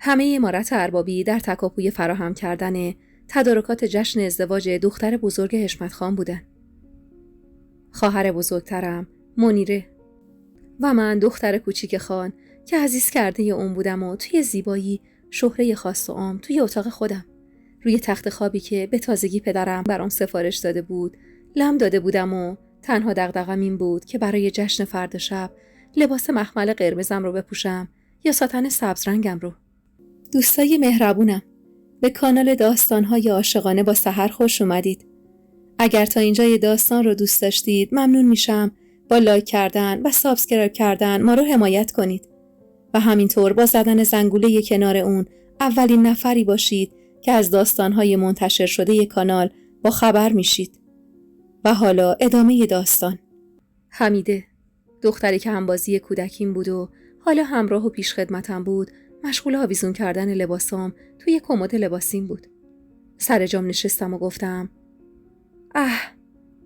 همه امارت اربابی در تکاپوی فراهم کردن تدارکات جشن ازدواج دختر بزرگ حشمت خان بودن. خواهر بزرگترم منیره و من دختر کوچیک خان که عزیز کرده اون بودم و توی زیبایی شهره خاص و عام توی اتاق خودم روی تخت خوابی که به تازگی پدرم برام سفارش داده بود لم داده بودم و تنها دغدغه‌م این بود که برای جشن فردا شب لباس مخمل قرمزم رو بپوشم یا ساتن سبز رنگم رو. دوستای مهربونم، به کانال داستان‌های عاشقانه با سحر خوش اومدید. اگر تا اینجای داستان رو دوست داشتید ممنون میشم با لایک کردن و سابسکرایب کردن ما رو حمایت کنید و همینطور با زدن زنگوله کنار اون اولین نفری باشید که از داستان‌های منتشر شده کانال با خبر میشید. و حالا ادامه داستان. حمیده، دختری که همبازی کودکیم بود و حالا همراه و پیش خدمتم بود، مشغول آویزون کردن لباسام توی کمد لباسیم بود. سر جام نشستم و گفتم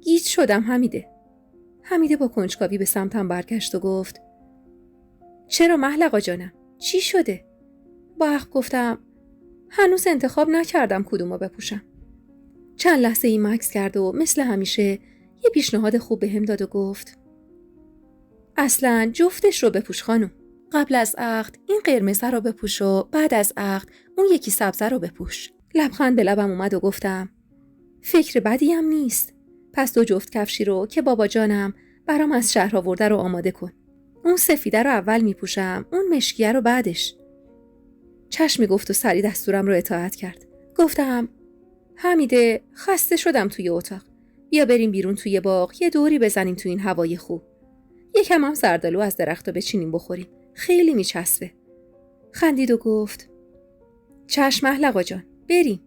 گیج شدم حمیده. حمیده با کنجکاوی به سمتم برگشت و گفت چرا محلقا جانم؟ چی شده؟ با عقل گفتم هنوز انتخاب نکردم کدومو بپوشم. چند لحظه این مکث کرد و مثل همیشه یه پیشنهاد خوب بهم داد و گفت اصلاً جفتش رو بپوش خانم. قبل از عقد این قرمزه رو بپوش و بعد از عقد اون یکی سبزه رو بپوش. لبخند به لبم اومد و گفتم فکر بدی هم نیست. پس 2 جفت کفشی رو که بابا جانم برام از شهر آورده رو آماده کن. اون سفیده رو اول میپوشم، اون مشکیه رو بعدش. چشمی گفت و سری دستورم رو اطاعت کرد. گفتم حمیده خسته شدم توی اتاق. بیا بریم بیرون توی باغ یه دوری بزنیم توی این هوای خوب. یکم هم زردالو از درختا بچینیم بخوریم. خیلی میچسبه. خندید و گفت چشم محلقا جان بریم.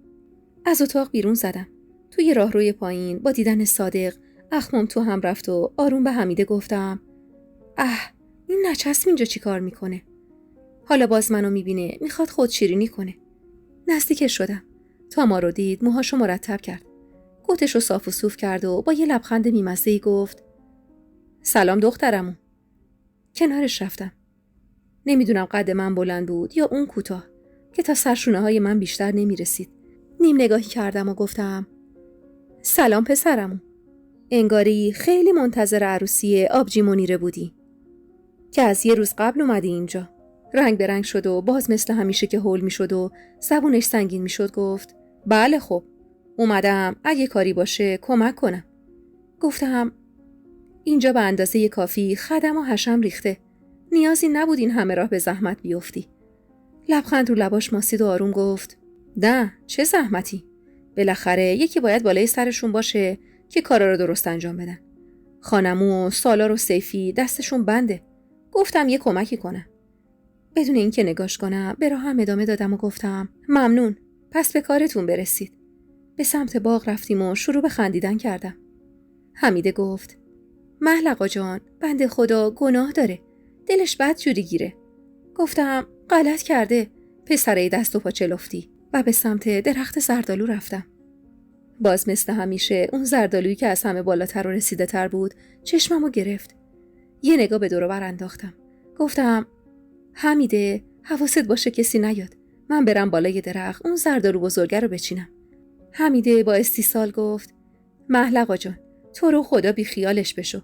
از اتاق بیرون زدم. توی راهروی پایین با دیدن صادق اخمم تو هم رفت و آروم به حمیده گفتم این نچسب اینجا چی کار میکنه؟ حالا باز منو میبینه میخواد خود شیرینی کنه. نزدیکش شدم. تا ما رو دید موهاشو مرتب کرد. کتشو صاف و صوف کرد و با یه لبخند میمزه‌ای گفت سلام دخترمو. کنارش رفتم. نمیدونم قد من بلند بود یا اون کوتاه که تا سرشونه های من بیشتر نمیرسید. نیم نگاهی کردم و گفتم سلام پسرمو. انگاری خیلی منتظر عروسی آبجی منیره بودی که از یه روز قبل اومدی اینجا. رنگ به رنگ شد و باز مثل همیشه که هول می شد و زبونش سنگین می شد گفت بله خب اومدم اگه کاری باشه کمک کنم. گفتم اینجا به اندازه کافی خدم و حشم ریخته. نیازی نبود این همه راه به زحمت بیفتی. لبخند رو لباش ماسید و آروم گفت نه چه زحمتی. بالاخره یکی باید بالای سرشون باشه که کارا رو درست انجام بدن. خانمو و سالار و سیفی دستشون بنده. گفتم یه کمکی کنم. بدون اینکه نگاش کنم به راهم ادامه دادم و گفتم ممنون. پس به کارتون برسید. به سمت باغ رفتیم و شروع به خندیدن کردم. حمیده گفت محلقا جان بنده خدا گناه داره. دلش بد جوری گیره. گفتم غلط کرده. پسره دست و پا چلفتی. و به سمت درخت زردالو رفتم. باز مثل همیشه اون زردالویی که از همه بالاتر و رسیده تر بود چشممو گرفت. یه نگاه به دور و بر انداختم. گفتم حمیده حواست باشه کسی نیاد. من برم بالای درخت اون زردالو بزرگه رو بچینم. حمیده با استیصال گفت محلقا جان تو رو خدا بی خیالش بشو.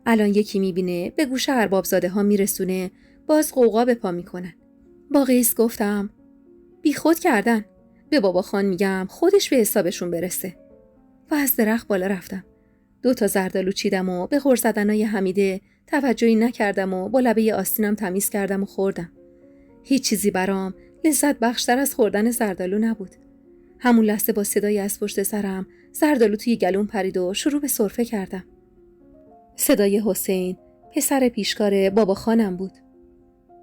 الان یکی میبینه به گوش اربابزاده ها میرسونه باز قوقا به پا میکنن. با قیس گفتم بی خود کردن. به بابا خان میگم خودش به حسابشون برسه. و از درخت بالا رفتم. 2 تا زردالو چیدم و به غر زدنای حمیده توجهی نکردم و با لبه آستینم تمیز کردم و خوردم. هیچ چیزی برام لذت بخشتر از خوردن زردالو نبود. همون لحظه با صدایی از پشت سرم زردالو توی گلوم پرید و شروع به سرفه کردم. صدای حسین پسر پیشکار بابا خانم بود.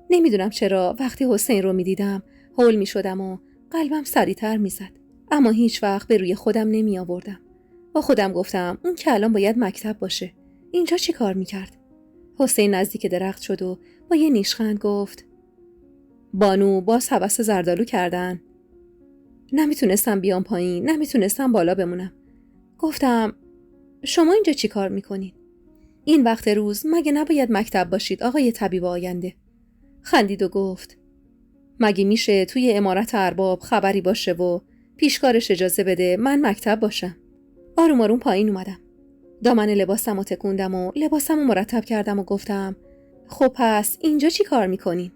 نمیدونم چرا وقتی حسین رو میدیدم هول میشدم و قلبم سریعتر میزد. اما هیچ وقت به روی خودم نمی آوردم. با خودم گفتم اون که الان باید مکتب باشه. اینجا چی کار میکرد؟ حسین نزدیک درخت شد و با یه نیشخند گفت بانو باز هوس زردالو کردن. نمیتونستم بیام پایین، نمیتونستم بالا بمونم. گفتم شما اینجا چی کار میکنین؟ این وقت روز مگه نباید مکتب باشید آقای طبیب آینده؟ خندید و گفت مگه میشه توی عمارت ارباب خبری باشه و پیشکارش اجازه بده من مکتب باشم؟ آروم آروم پایین اومدم. دامن لباسمو تکوندم و لباسمو مرتب کردم و گفتم خب پس اینجا چی کار میکنین؟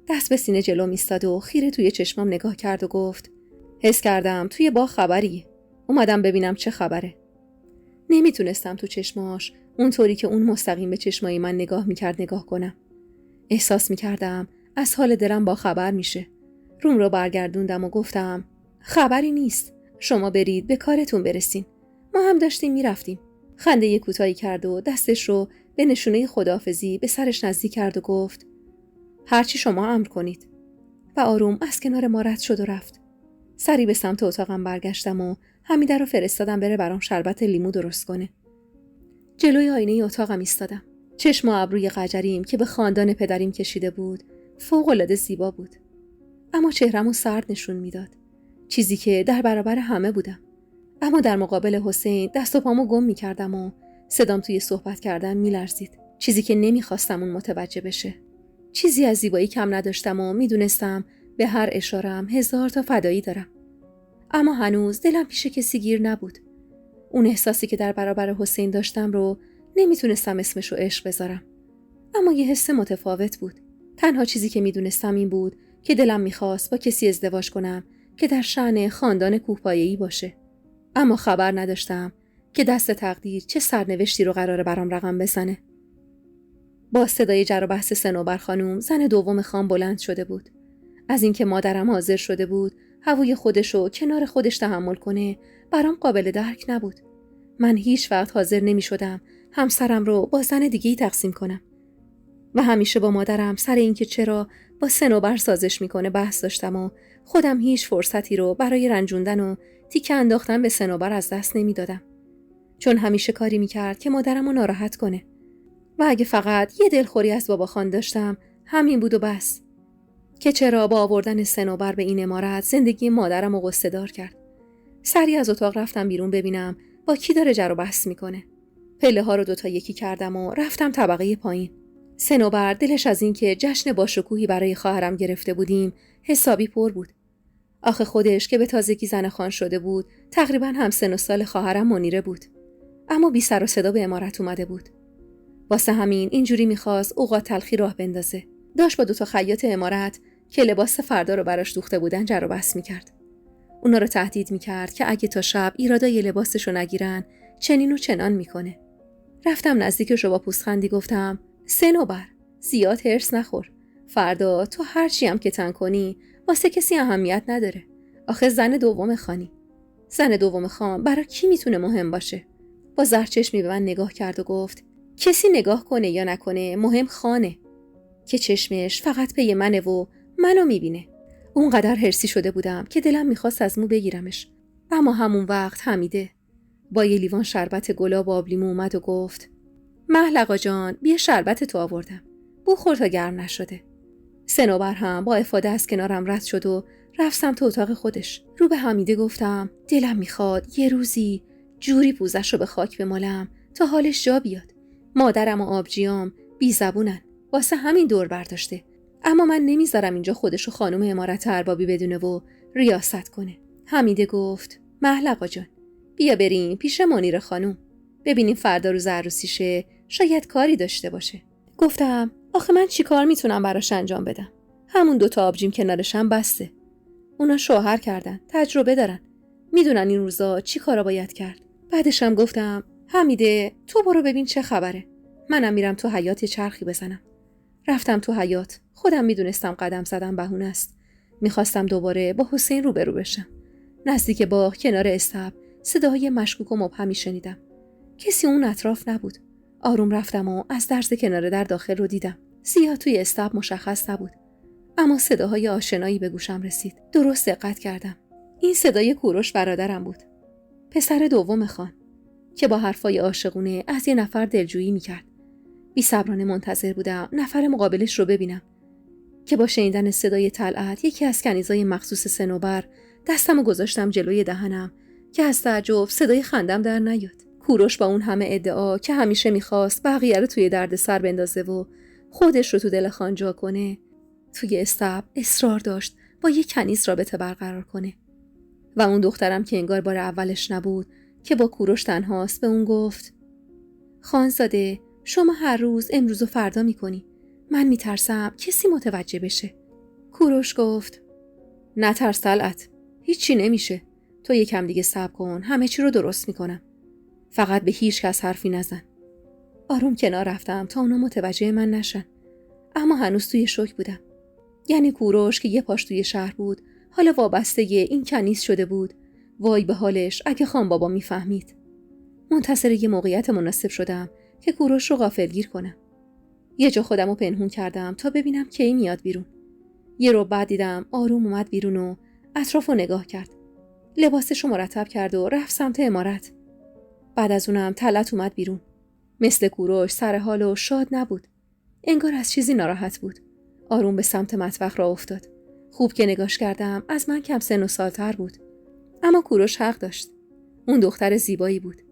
دست به سینه جلو ایستاد و خیره توی چشمام نگاه کرد و گفت حس کردم توی باغ خبریه. اومدم ببینم چه خبره. نمیتونستم تو چشماش اونطوری که اون مستقیم به چشمای من نگاه میکرد نگاه کنم. احساس میکردم از حال دلم با خبر میشه. روم رو برگردوندم و گفتم خبری نیست. شما برید به کارتون برسین. ما هم داشتیم میرفتیم. خنده کوتاهی کرد و دستش رو به نشونه خداحافظی به سرش نزدیک کرد و گفت هرچی شما امر کنید. و آروم از کنار ما رد شد و رفت. سری به سمت اتاقم برگشتم و حمیده رو فرستادم بره برام شربت لیمو درست کنه. جلوی آینه اتاقم ایستادم. چشم و ابروی قجریم که به خاندان پدریم کشیده بود فوق‌العاده زیبا بود. اما چهره‌مو سرد نشون میداد. چیزی که در برابر همه بودم. اما در مقابل حسین دست و پامو گم می‌کردم و صدام توی صحبت کردن می‌لرزید. چیزی که نمی‌خواستم اون متوجه بشه. چیزی از زیبایی کم نداشتم و میدونستم به هر اشاره‌ام 1000 تا فدایی دارم. اما هنوز دلم پیش کسی گیر نبود. اون احساسی که در برابر حسین داشتم رو نمیتونستم اسمشو عشق بذارم. اما یه حس متفاوت بود. تنها چیزی که میدونستم این بود که دلم میخواست با کسی ازدواج کنم که در شأن خاندان کوهپایه‌ای باشه. اما خبر نداشتم که دست تقدیر چه سرنوشتی رو قراره برام رقم بزنه. با صدای جر و بحث صنوبر خانوم زن دوم خان بلند شده بود. از اینکه مادرم حاضر شده بود هوای خودشو کنار خودش تحمل کنه برام قابل درک نبود. من هیچ وقت حاضر نمی شدم همسرم رو با زن دیگه‌ای تقسیم کنم و همیشه با مادرم سر اینکه چرا با صنوبر سازش میکنه بحث داشتم و خودم هیچ فرصتی رو برای رنجوندن و تیکه انداختن به صنوبر از دست نمیدادم. چون همیشه کاری میکرد که مادرم رو ناراحت کنه و اگه فقط یه دلخوری از بابا خان داشتم همین بود و بس. که چرا با آوردن صنوبر به این عمارت زندگی مادرم رو غصه‌دار کرد. سری از اتاق رفتم بیرون ببینم با کی داره جر و بحث میکنه. پله ها رو 2 تا یکی کردم و رفتم طبقه پایین. صنوبر دلش از این که جشن باشکوهی برای خواهرم گرفته بودیم حسابی پر بود. آخه خودش که به تازگی زن خان شده بود تقریبا هم سن و سال خواهرم منیره بود. اما بی سر و صدا به عمارت اومده بود. واسه همین اینجوری میخواست اوقات تلخی راه بندازه. داشت با 2 تا خیاط عمارت که لباس فردا رو براش دوخته بودن جر و بحث میکرد. اونا رو تهدید میکرد که اگه تا شب ایرادای لباسشو نگیرن چنین و چنان میکنه. رفتم نزدیکش و با پوزخندی گفتم صنوبر زیاد هرس نخور. فردا تو هر چی هم که تن کنی واسه کسی اهمیت نداره. آخه زن دوم خانی. زن دوم خان برای کی میتونه مهم باشه؟ با زرچشمی به من نگاه کرد و گفت کسی نگاه کنه یا نکنه مهم خانه که چشمش فقط پی منه و منو میبینه. اونقدر هرسی شده بودم که دلم میخواست از مو بگیرمش. اما همون وقت حمیده با یه لیوان شربت گلاب و آب لیمو اومد و گفت محلقا جان بیا شربت تو آوردم. بخور تا گرم نشده. صنوبر هم با افاده از کنارم رد شد و رفت سمت اتاق خودش. رو به حمیده گفتم دلم میخواد یه روزی جوری پوزش رو به خاک بمالم تا حالش جا بیاد. مادرم و آبجیام بی زبونن. واسه همین دور برداشته. اما من نمیذارم اینجا خودشو خانم عمارت اربابی بدونه و ریاست کنه. حمیده گفت محلقا جان بیا بریم پیش منیر خانوم ببینیم فردا روز عروسیشه شاید کاری داشته باشه. گفتم آخه من چی کار میتونم براش انجام بدم؟ همون 2 تا آبجیم کنارشم بسته. اونا شوهر کردن، تجربه دارن، میدونن این روزا چی کارا باید کرد. بعدشم گفتم حمیده تو برو ببین چه خبره. منم میرم تو حیاط یه چرخی بزنم. رفتم تو حیاط. خودم میدونستم قدم زدم بهونه است. میخواستم دوباره با حسین روبرو بشم. نزدیک باغ کنار استبل صداهای مشکوک و مبهمی شنیدم. کسی اون اطراف نبود. آروم رفتم و از درز کنار در داخل رو دیدم. زیاد توی استبل مشخص نبود. اما صداهای آشنایی به گوشم رسید. درست دقت کردم. این صدای کوروش برادرم بود. پسر دوم خان که با حرفای عاشقونه از یه نفر دلجویی میکرد. بی‌صبرانه منتظر بودم نفر مقابلش رو ببینم که با شنیدن صدای طلعت یکی از کنیزای مخصوص صنوبر دستمو گذاشتم جلوی دهنم که از تعجب صدای خندم در نیاد. کوروش با اون همه ادعا که همیشه میخواست بقیه رو توی دردسر بندازه و خودش رو تو دل خان جا کنه توی استبل اصرار داشت با یک کنیز رابطه برقرار کنه. و اون دخترم که انگار بار اولش نبود که با کوروش تنهاست به اون گفت خانزاده شما هر روز امروز و فردا میکنی. من میترسم کسی متوجه بشه. کوروش گفت نترس طلعت، هیچی نمیشه. تو یکم دیگه صبر کن، همه چی رو درست میکنم. فقط به هیچ کس حرفی نزن. آروم کنار رفتم تا اونا متوجه من نشن. اما هنوز توی شوک بودم. یعنی کوروش که یه پاش توی شهر بود حالا وابسته این کنیز شده بود. وای به حالش اگه خان بابا میفهمید. منتظر یه موقعیت مناسب شدم که کوروش رو غافلگیر کنم. یه جا خودم رو پنهون کردم تا ببینم کی میاد بیرون. یه رو بعد دیدم آروم اومد بیرون و اطراف رو نگاه کرد. لباسش رو مرتب کرد و رفت سمت عمارت. بعد از اونم طلعت اومد بیرون. مثل کوروش سر حال و شاد نبود. انگار از چیزی ناراحت بود. آروم به سمت مطبخ راه افتاد. خوب که نگاش کردم از من کم سن و سالتر بود. اما کوروش حق داشت. اون دختر زیبایی بود.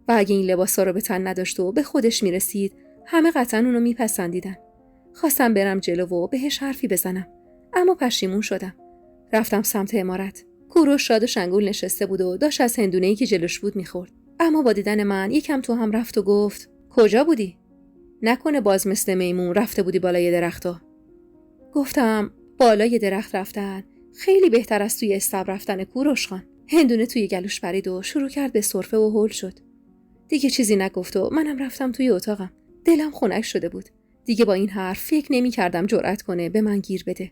و اگه این لباسا رو به تن نداشت و به خودش میرسید همه قطعا اونو میپسندیدن. خواستم برم جلو و بهش حرفی بزنم. اما پشیمون شدم. رفتم سمت عمارت. کوروش شاد و شنگول نشسته بود و داشت از هندونه‌ای که جلوش بود میخورد. اما با دیدن من یکم تو هم رفت و گفت کجا بودی؟ نکنه باز مثل میمون رفته بودی بالای درختا؟ گفتم بالای درخت رفتن خیلی بهتر از توی استبل رفتن کوروش خان. هندونه توی گلوش پرید و شروع کرد به سرفه و هول شد. دیگه چیزی نگفت و منم رفتم توی اتاقم. دلم خنک شده بود. دیگه با این حرف فکر نمی کردم جرأت کنه به من گیر بده.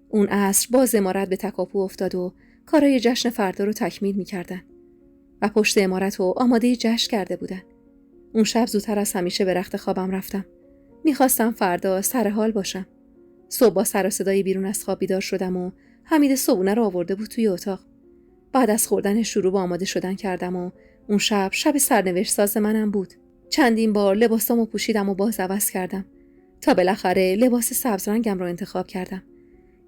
اون عصر باز عمارت به تکاپو افتاد و کارای جشن فردا رو تکمیل می کردن. و پشت عمارت رو آماده جشن کرده بودن. اون شب زودتر از همیشه به رخت خوابم رفتم. میخواستم فردا سر حال باشم. صبح با سر و صدای بیرون از خواب بیدار شدم و حمید صبونه رو آورده بود توی اتاق. بعد از خوردن شروع به آماده شدن کردم و اون شب سرنوشت ساز منم بود. چندین بار لباسامو پوشیدم و باز عوض کردم تا بالاخره لباس سبز رنگم رو انتخاب کردم.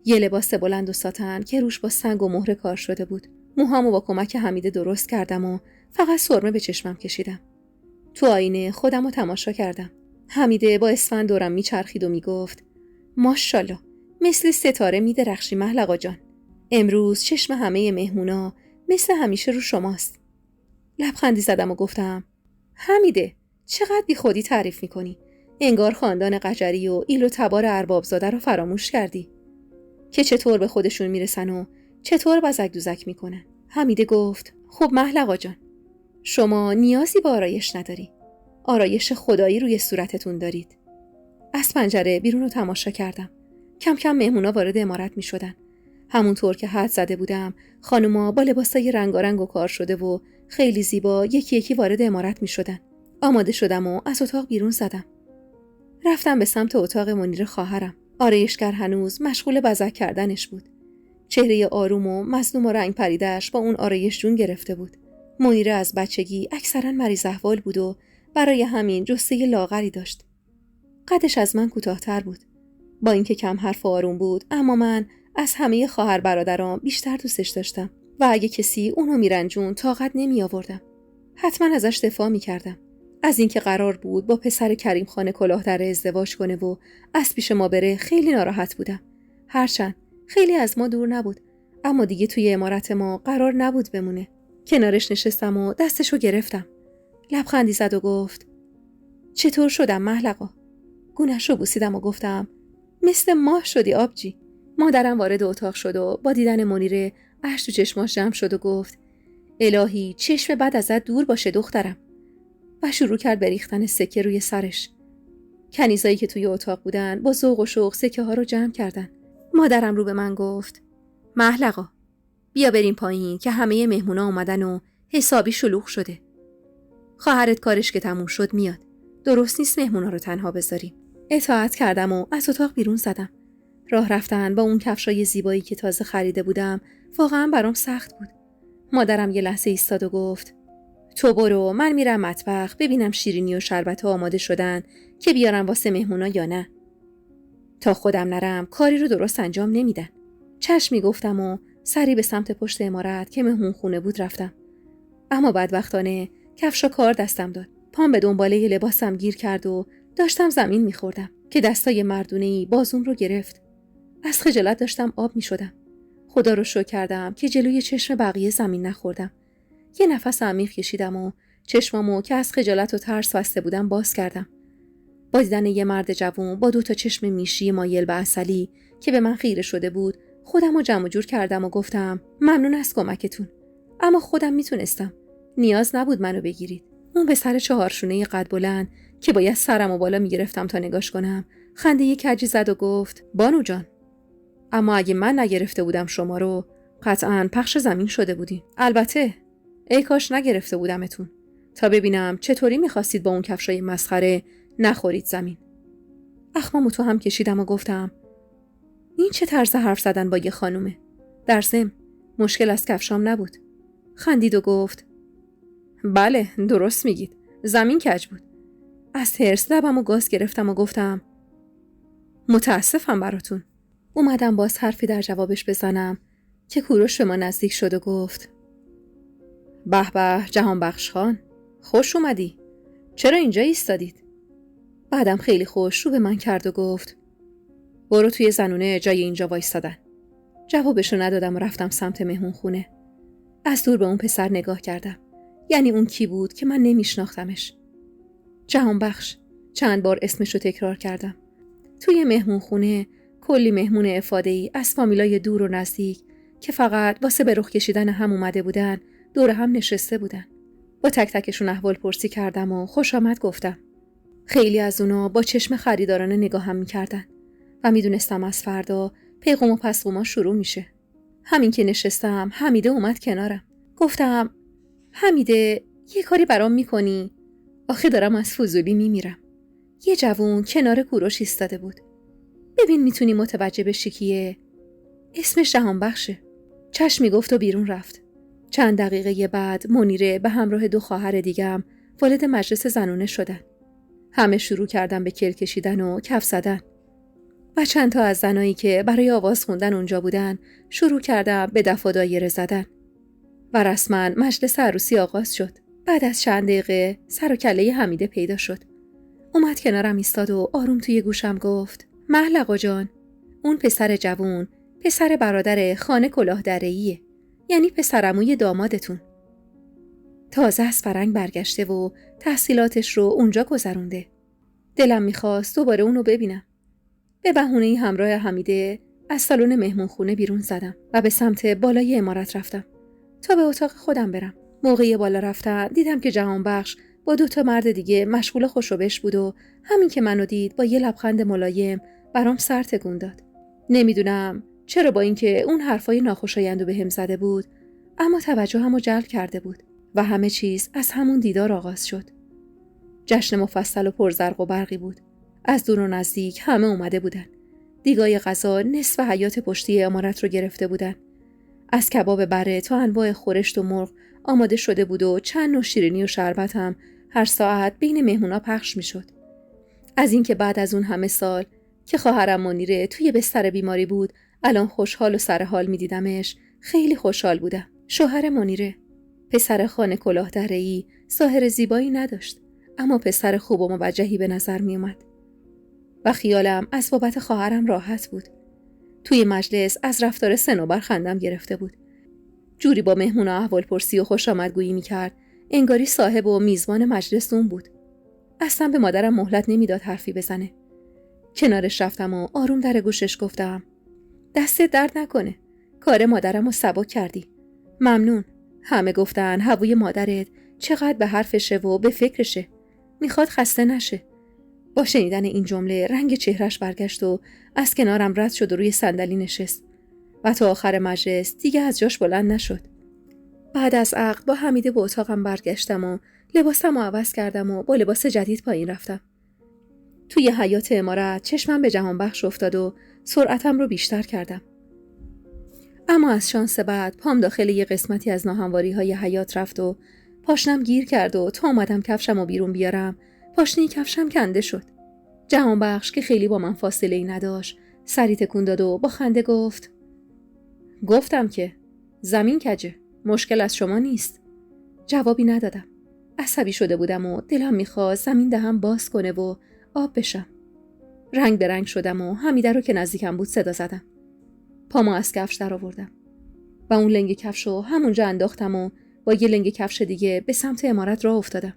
یه لباس بلند و ساتن که روش با سنگ و مهره کار شده بود. موهامو با کمک حمیده درست کردم و فقط سرمه به چشمم کشیدم. تو آینه خودمو تماشا کردم. حمیده با اسفند دورم میچرخید و میگفت ماشاءالله مثل ستاره میدرخشی محلقا جان. امروز چشم همه مهمونا مثل همیشه رو شماست. لبخندی زدم و گفتم حمیده چقدر بی خودی تعریف میکنی. انگار خاندان قجری و ایل و تبار اربابزاده رو فراموش کردی که چطور به خودشون میرسن و چطور بزک دوزک میکنن. حمیده گفت خب محلقا جان شما نیازی به آرایش نداری. آرایش خدایی روی صورتتون دارید. از پنجره بیرون رو تماشا کردم. کم کم مهمونا وارد عمارت می شدن. همونطور که حد زده بودم خانوما با لباسای رنگارنگ و کار شده و خیلی زیبا یکی یکی وارد عمارت می شدن. آماده شدم و از اتاق بیرون زدم. رفتم به سمت اتاق منیر خواهرم. آرایشگر هنوز مشغول بزک کردنش بود. چهره آروم و مظلوم و رنگ پریده‌اش با اون آرایش جون گرفته بود. منیر از بچگی اکثرا مریض احوال بود و برای همین جثه لاغری داشت. قدش از من کوتاه‌تر بود. با اینکه کم حرف و آروم بود اما من از همه خواهر برادرام بیشتر دوستش داشتم و اگه کسی اونو میرنجون طاقت نمی آوردم. حتما ازش دفاع میکردم. از اینکه قرار بود با پسر کریم خان کلاهدره ازدواج کنه و از پیش ما بره خیلی ناراحت بودم. هرچند خیلی از ما دور نبود اما دیگه توی عمارت ما قرار نبود بمونه. کنارش نشستم و دستشو گرفتم. لبخندی زد و گفت چطور شدم محلقا؟ گونه‌شو بوسیدم و گفتم مثل ماه شدی آبجی. مادرم وارد اتاق شد و با دیدن منیر اشک تو چشماش جمع شد و گفت الهی چشم بد ازت دور باشه دخترم. و شروع کرد به ریختن سکه روی سرش. کنیزایی که توی اتاق بودن با ذوق و شوق سکه ها رو جمع کردن. مادرم رو به من گفت محلقا بیا بریم پایین که همه مهمونا اومدن و حسابی شلوغ شده. خواهرت کارش که تموم شد میاد. درست نیست مهمونا رو تنها بذاریم. اطاعت کردم و از اتاق بیرون زدم. راه رفتن با اون کفشای زیبایی که تازه خریده بودم واقعا برام سخت بود. مادرم یه لحظه ایستاد و گفت تو برو، من میرم مطبخ ببینم شیرینی و شربت ها آماده شدن که بیارم واسه مهمونا یا نه. تا خودم نرم کاری رو درست انجام نمیدن. چشم میگفتم و سری به سمت پشت عمارت که مهمون خونه بود رفتم. اما بدبختانه کفشا کار دستم داد. پام به دنباله لباسم گیر کرد و داشتم زمین میخوردم که دستای مردونه‌ای بازوم رو گرفت. از خجالت داشتم آب می شدم. خدا رو شکر کردم که جلوی چشم بقیه زمین نخوردم. یه نفس عمیق کشیدم و چشمامو که از خجالت و ترس بسته بودم باز کردم. با دیدن یه مرد جوون با 2 چشم میشی مایل به عسلی که به من خیره شده بود، خودم رو جمع جور کردم و گفتم ممنون از کمکتون. اما خودم میتونستم. نیاز نبود منو بگیرید. اون به سر 4 شونه قد بلند که باید سرمو بالا میگرفتم تا نگاش کنم، خنده کجی زد و گفت بانو جان، اما اگه من نگرفته بودم شما رو، قطعاً پخش زمین شده بودین. البته ای کاش نگرفته بودمتون تا ببینم چطوری میخواستید با اون کفشای مسخره نخورید زمین. اخمامو تو هم کشیدم و گفتم این چه طرز حرف زدن با یه خانومه؟ در ضمن مشکل از کفشام نبود. خندید و گفت بله درست میگید، زمین کج بود. از حرص لبم و گاز گرفتم و گفتم متاسفم براتون. اومدم باز حرفی در جوابش بزنم که کوروش به ما نزدیک شد و گفت به به جهانبخش خان، خوش اومدی. چرا اینجا ایستادید؟ بعدم خیلی خوش رو به من کرد و گفت برو توی زنونه جای اینجا وایستادن. جوابشو ندادم و رفتم سمت مهمون خونه. از دور به اون پسر نگاه کردم. یعنی اون کی بود که من نمیشناختمش؟ جهانبخش. چند بار اسمشو تکرار کردم. توی مهمون خونه کلی مهمون افاده‌ای از فامیلای دور و نزدیک که فقط واسه به رخ کشیدن هم اومده بودن دور هم نشسته بودن. با تک تکشون احوال پرسی کردم و خوش آمد گفتم. خیلی از اونا با چشم خریدارانه نگاهم میکردن و میدونستم از فردا پیغام و پسخوما شروع میشه. همین که نشستم حمیده اومد کنارم. گفتم حمیده یه کاری برام میکنی؟ آخه دارم از فضولی میمیرم. یه جوون کنار کوروش ایستاده بود. ببین میتونی متوجه بشی کیه؟ اسمش جهانبخشه. چشمی گفت و بیرون رفت. چند دقیقه بعد منیره به همراه 2 خواهر دیگم وارد مجلس زنونه شدن. همه شروع کردن به کل کشیدن و کف زدن. و چند تا از زنایی که برای آواز خوندن اونجا بودن شروع کردن به دف و دایره زدن. و رسما مجلس عروسی آغاز شد. بعد از چند دقیقه سر و کله حمیده پیدا شد. اومد کنارم ایستاد و آروم توی گوشم گفت محلقا جان، اون پسر جوون پسر برادر خانه کلاه دره‌ایه، یعنی پسرعموی دامادتون. تازه از فرنگ برگشته و تحصیلاتش رو اونجا گذرونده. دلم میخواست دوباره اونو ببینم. به بهونه همراه حمیده از سالن مهمونخونه بیرون زدم و به سمت بالای عمارت رفتم تا به اتاق خودم برم. موقعی بالا رفتن دیدم که جهانبخش با 2 مرد دیگه مشغول خوشوبش بود و همین که منو دید با یه لبخند ملایم برام سر تکون داد. نمیدونم چرا با اینکه اون حرفای ناخوشایندو بهم زده بود، اما توجهمو جلب کرده بود و همه چیز از همون دیدار آغاز شد. جشن مفصل و پرزرق و برقی بود. از دور و نزدیک همه اومده بودن. دیگای غذا نصف حیاط پشتی عمارت رو گرفته بودن. از کباب بره تا انواع خورشت و مرغ آماده شده بود و چند نوع شیرینی و شربت هم هر ساعت بین مهمونا پخش می شد. از اینکه بعد از اون همه سال که خواهرم منیره توی بستر بیماری بود الان خوشحال و سرحال می دیدمش، خیلی خوشحال بودم. شوهر منیره، پسر خانه کلاه دره‌ای، ظاهر زیبایی نداشت، اما پسر خوب و موجهی به نظر می اومد. و خیالم از بابت خواهرم راحت بود. توی مجلس از رفتار صنوبر خندم گرفته بود. جوری با مهمونا احوال پرسی و خوش آمدگویی میکرد انگاری صاحب و میزبان مجلس اون بود. اصلا به مادرم مهلت نمیداد حرفی بزنه. کنارش رفتم و آروم در گوشش گفتم دستت درد نکنه، کار مادرم رو سبک کردی. ممنون. همه گفتن هوای مادرت چقدر به حرفشه و به فکرشه، میخواد خسته نشه. با شنیدن این جمله رنگ چهرش برگشت و از کنارم رد شد و روی صندلی نشست و تا آخر مجلس دیگه از جاش بلند نشد. بعد از عقد با حمیده به اتاقم برگشتم و لباسمو عوض کردم و با لباس جدید پایین رفتم. توی حیاط عمارت چشمم به جهانبخش افتاد و سرعتم رو بیشتر کردم. اما از شانس بعد پام داخل یه قسمتی از ناهمواری‌های حیاط رفت و پاشنم گیر کرد و تا اومدم کفشمو بیرون بیارم پاشنه کفشم کنده شد. جهانبخش که خیلی با من فاصله‌ای نداشت سری تکون داد و با خنده گفتم که زمین کجه، مشکل از شما نیست. جوابی ندادم. عصبی شده بودم و دلم میخواست زمین دهم باز کنه و آب بشم. رنگ به رنگ شدم و حمیده رو که نزدیکم بود صدا زدم. پامو از کفش در آوردم و اون لنگ کفشو همونجا انداختم و با یه لنگ کفش دیگه به سمت عمارت راه افتادم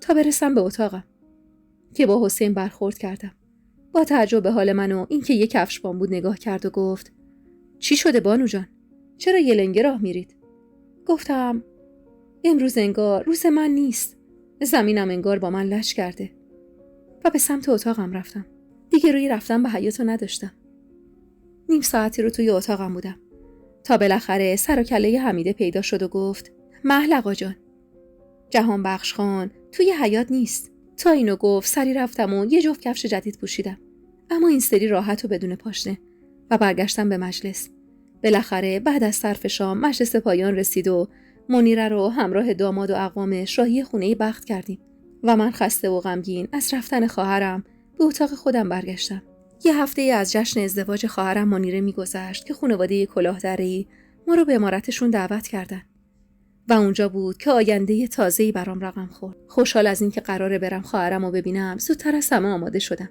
تا برسم به اتاقم که با حسین برخورد کردم. با تعجب به حال من و اینکه یه کفش پام بود نگاه کرد و گفت چی شده بانو جان؟ چرا یه لنگه راه میرید؟ گفتم امروز انگار روز من نیست. زمینم انگار با من لج کرده. و به سمت اتاقم رفتم. دیگه روی رفتن به حیاطو نداشتم. نیم ساعتی رو توی اتاقم بودم تا بالاخره سر و کله حمیده پیدا شد و گفت مهل آقا جان، جهانبخش خان توی حیاط نیست. تا اینو گفت سری رفتم و یه جفت کفش جدید پوشیدم، اما این سری راحت و بدون پاشنه، و برگشتم به مجلس. بالاخره بعد از صرف شام مجلس پایان رسید و منیره رو همراه داماد و اقوامش راهی خونه بخت کردیم و من خسته و غمگین از رفتن خواهرم به اتاق خودم برگشتم. یه هفته از جشن ازدواج خواهرم منیره میگذشت که خانواده کلاهدره‌ای ما رو به عمارتشون دعوت کردن و اونجا بود که آینده تازه‌ای برام رقم خورد. خوشحال از اینکه قراره برم خواهرم رو ببینم زودتر از همه آماده شدم.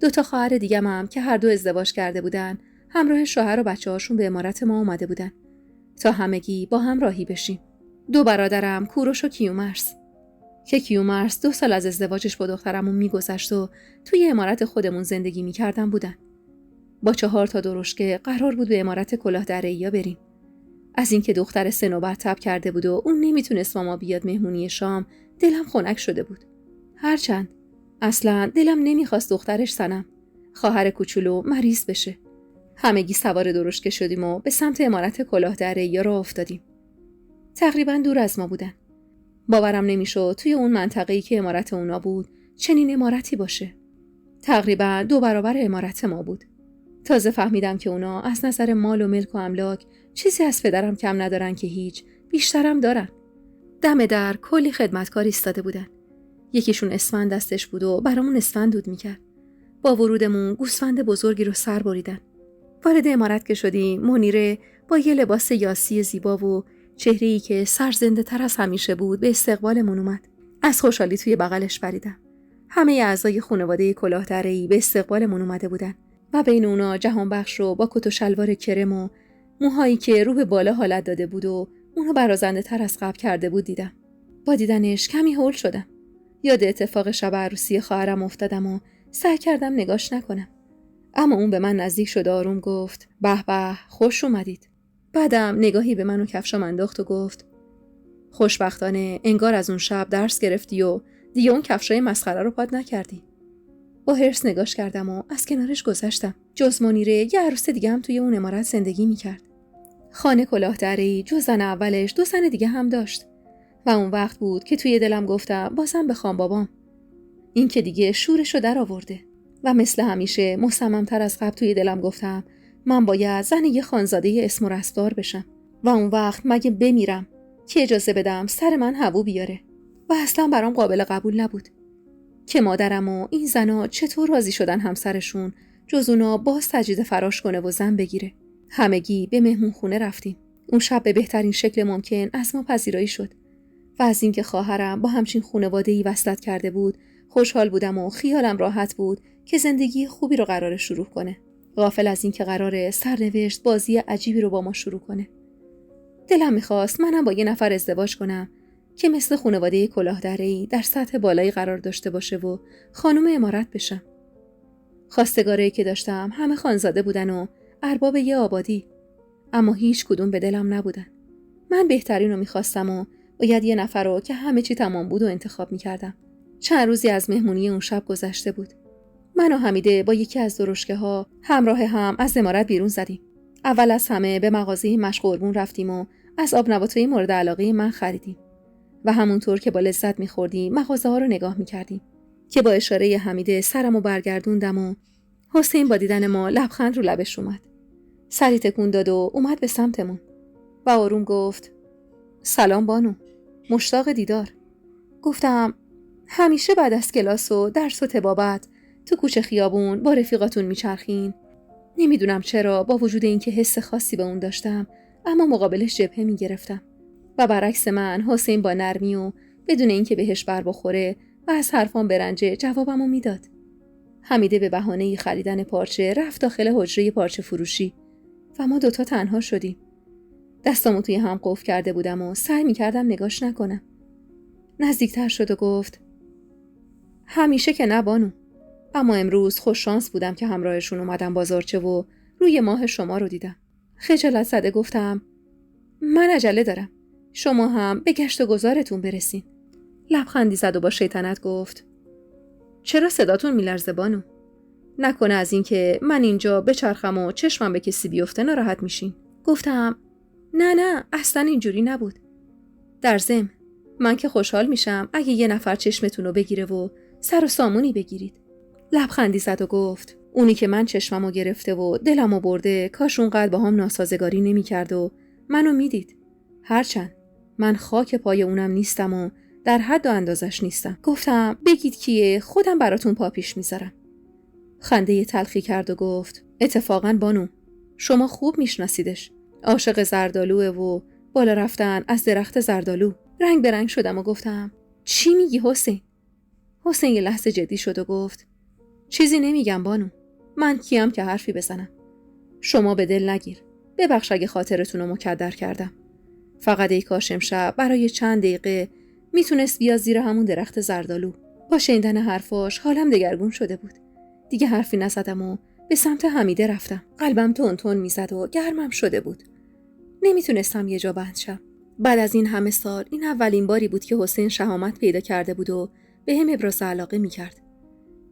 2 خواهر دیگه‌م هم که هر دو ازدواج کرده بودن همراه شوهر و بچه‌هاشون به عمارت ما اومده بودن تا همگی با هم راهی بشیم. 2 برادرم کوروش و کیومرث که کیومرث 2 سال از ازدواجش با دخترمون میگذشت و توی عمارت خودمون زندگی میکردن بودن. با 4 درشکه قرار بود به عمارت کلاهدره‌ای‌ها بریم. از اینکه دختر سنوبر تب کرده بود و اون نمیتونست با ما بیاد مهمونی شام دلم خنک شده بود. هرچند اصلا دلم نمیخواست دخترش سنم خواهر کوچولو مریض بشه. همگی سوار درشکه شدیم و به سمت عمارت کلاهدره‌ای‌ها راه افتادیم. تقریبا دور از ما بودن. باورم نمیشد توی اون منطقه‌ای که عمارت اونا بود چنین عمارتی باشه. تقریبا 2 برابر عمارت ما بود. تازه فهمیدم که اونا از نظر مال و ملک و املاک چیزی از پدرم کم ندارن که هیچ، بیشترم دارن. دم در کلی خدمتکار ایستاده بودن. یکیشون اسفند دستش بود و برامون اسفند دود میکرد. با ورودمون گوسفند بزرگی رو سر بریدن. وارد عمارت که شدیم منیره با یه لباس یاسی زیبا و چهره‌ای که سرزنده تر از همیشه بود به استقبالمون اومد. از خوشحالی توی بغلش پریدم. همه اعضای خانواده کلاهدره‌ای به استقبالمون اومده بودن و بین اونا جهانبخش رو با کت و شلوار کرم و موهایی که رو به بالا حالت داده بود و اونو برازنده تر از قبل کرده بود دیدم. با دیدنش کمی هول شدم. یاد اتفاق شب عروسی خواهرم افتادم و سعی کردم نگاش نکنم. اما اون به من نزدیک شد و آروم گفت به به خوش اومدید. بعدم نگاهی به من و کفشم انداخت و گفت خوشبختانه انگار از اون شب درس گرفتی و دیگه اون کفشای مسخره رو پات نکردی. با حرص نگاش کردم و از کنارش گذشتم. جز منیره یه عروس دیگه هم توی اون عمارت زندگی میکرد. خانه کلاهدره‌ای جز زن اولش 2 زن دیگه هم داشت و اون وقت بود که توی دلم گفتم بازم بخوام بابام. این که دیگه شورشو در آورده. و مثل همیشه مصمم‌تر از قبل توی دلم گفتم من باید زن یه خانزاده اسم و رستگار بشم و اون وقت مگه بمیرم که اجازه بدم سر من هوو بیاره. و اصلا برام قابل قبول نبود که مادرم و این زنا چطور راضی شدن همسرشون جز اونا باز تجدید فراش کنه و زن بگیره. همگی به مهمون خونه رفتیم. اون شب به بهترین شکل ممکن از ما پذیرایی شد و از اینکه خواهرم با همچین خانواده‌ای وصلت کرده بود خوشحال بودم و خیالم راحت بود که زندگی خوبی رو قراره شروع کنه. غافل از اینکه قراره سرنوشت بازی عجیبی رو با ما شروع کنه. دلم میخواست منم با یه نفر ازدواج کنم که مثل خانواده کلاهدره‌ای در سطح بالایی قرار داشته باشه و خانم عمارت بشم. خواستگارایی که داشتم همه خانزاده بودن و ارباب یه آبادی، اما هیچ کدوم به دلم نبودن. من بهترین رو میخواستم و باید یه نفر رو که همه چی تمام بود و انتخاب میکردم. چند روزی از مهمونی اون شب گذشته بود. من و حمیده با یکی از درشکه‌ها همراه هم از عمارت بیرون زدیم. اول از همه به مغازه مشقربون رفتیم و از آب نباتای مورد علاقه من خریدیم و همونطور که با لذت می‌خوردیم مغازه‌ها رو نگاه می‌کردیم که با اشاره حمیده سرمو برگردوندم و حسین با دیدن ما لبخند رو لبش اومد. سری تکون داد و اومد به سمتمون و آروم گفت سلام بانو، مشتاق دیدار. گفتم همیشه بعد از کلاس و درس و طبابت تو کوچه خیابون با رفیقاتون میچرخین؟ نمیدونم چرا با وجود اینکه حس خاصی به اون داشتم اما مقابلش جبهه میگرفتم و برعکس من حسین با نرمی و بدون اینکه بهش بر بخوره و از حرفام برنجه جوابمو میداد. حمیده به بهانه خریدن پارچه رفت داخل حجره پارچه فروشی و ما دوتا تنها شدیم. دستامو توی هم قفل کرده بودم و سعی میکردم نگاش نکنم. نزدیکتر شد و گفت همیشه که نه بانو، اما امروز خوش شانس بودم که همراهشون اومدم بازارچه و روی ماه شما رو دیدم. خجالت زده گفتم من عجله دارم، شما هم به گشت و گذارتون برسین. لبخندی زد و با شیطنت گفت چرا صداتون میلرزه بانو؟ نکنه از این که من اینجا بچرخم و چشمم به کسی بیفته ناراحت میشین؟ گفتم نه اصلا اینجوری نبود. در ضمن من که خوشحال میشم اگه یه نفر چشمتون رو بگیره و سر و سامونی بگیرید. لبخندی زد و گفت اونی که من چشممو گرفته و دلمو برده کاش اونقدر با هم ناسازگاری نمی‌کرد و منو میدید. هرچند من خاک پای اونم نیستم و در حد و اندازش نیستم. گفتم بگید کیه، خودم براتون پا پیش میذارم. خنده تلخی کرد و گفت اتفاقاً بانو، شما خوب میشناسیدش. عاشق زردالوه و بالا رفتن از درخت زردالو. رنگ به رنگ شدم و گفتم چی میگی حسین؟ حسین یه لحظه جدی شد و گفت چیزی نمیگم بانو، من کیم که حرفی بزنم. شما به دل نگیر، ببخش اگه خاطرتون رو مکدر کردم. فقط ای کاش امشب برای چند دقیقه میتونست بیاد زیر همون درخت زردالو. با شنیدن حرفاش حالم دگرگون شده بود. دیگه حرفی نزدم و به سمت حمیده رفتم. قلبم تون تون میزد و گرمم شده بود. نمیتونستم یه جا بند شم. بعد از این همه سال این اولین باری بود که حسین شهامت پیدا کرده بود و به هم ابراز علاقه میکرد.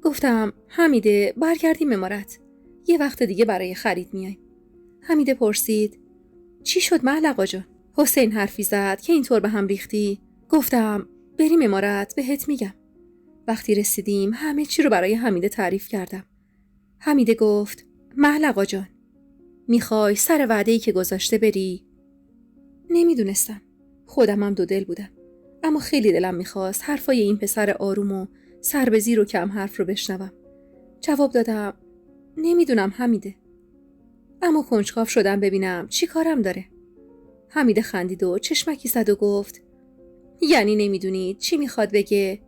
گفتم حمیده برگردیم امارت، یه وقت دیگه برای خرید میایم. حمیده پرسید چی شد معلق آجا؟ حسین حرفی زد که اینطور به هم ریختی. گفتم بریم امارت بهت میگم. وقتی رسیدیم همه چی رو برای حمیده تعریف کردم. حمیده گفت معلق آجا میخوای سر وعده‌ای که گذاشته بری؟ نمیدونستم، خودمم دو دل بودم، اما خیلی دلم میخواست حرفای این پسر آروم و سر به زیر و کم حرف رو بشنوم. جواب دادم نمیدونم حمیده، اما کنجکاو شدم ببینم چی کارم داره. حمیده خندید و چشمکی زد و گفت یعنی نمیدونی چی میخواد بگه؟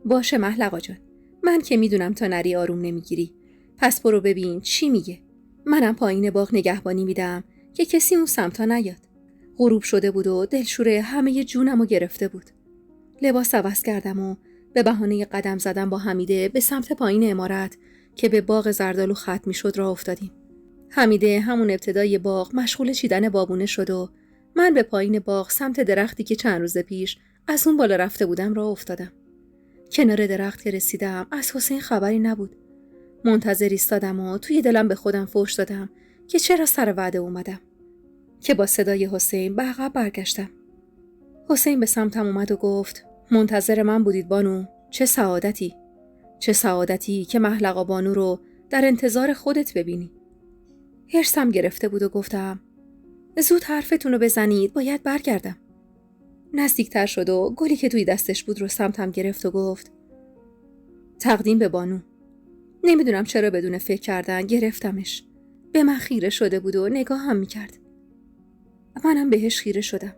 باشه محلقا جان، من که میدونم تا نری آروم نمیگیری، پس برو ببین چی میگه. منم پایین باغ نگهبانی میدم که کسی اون سمتا نیاد. غروب شده بود و دلشوره همه جونمو گرفته بود. لباس عوض کردم و به بهانه قدم زدم با حمیده به سمت پایین عمارت که به باغ زردالو ختم میشد راه افتادیم. حمیده همون ابتدای باغ مشغول چیدن بابونه شد و من به پایین باغ سمت درختی که چند روز پیش از اون بالا رفته بودم راه افتادم. کنار درخت که رسیدم از حسین خبری نبود. منتظر ایستادم و توی دلم به خودم فحش دادم که چرا سر وعده اومدم. که با صدای حسین به عقب برگشتم. حسین به سمتم اومد و گفت منتظر من بودید بانو، چه سعادتی. چه سعادتی که محلقا بانو رو در انتظار خودت ببینی. حرصم گرفته بود و گفتم زود حرفتون رو بزنید، باید برگردم. نزدیکتر شد و گلی که توی دستش بود رو سمتم گرفت و گفت تقدیم به بانو. نمیدونم چرا بدون فکر کردن گرفتمش. به من خیره شده بود و نگاه هم میکرد. منم بهش خیره شدم.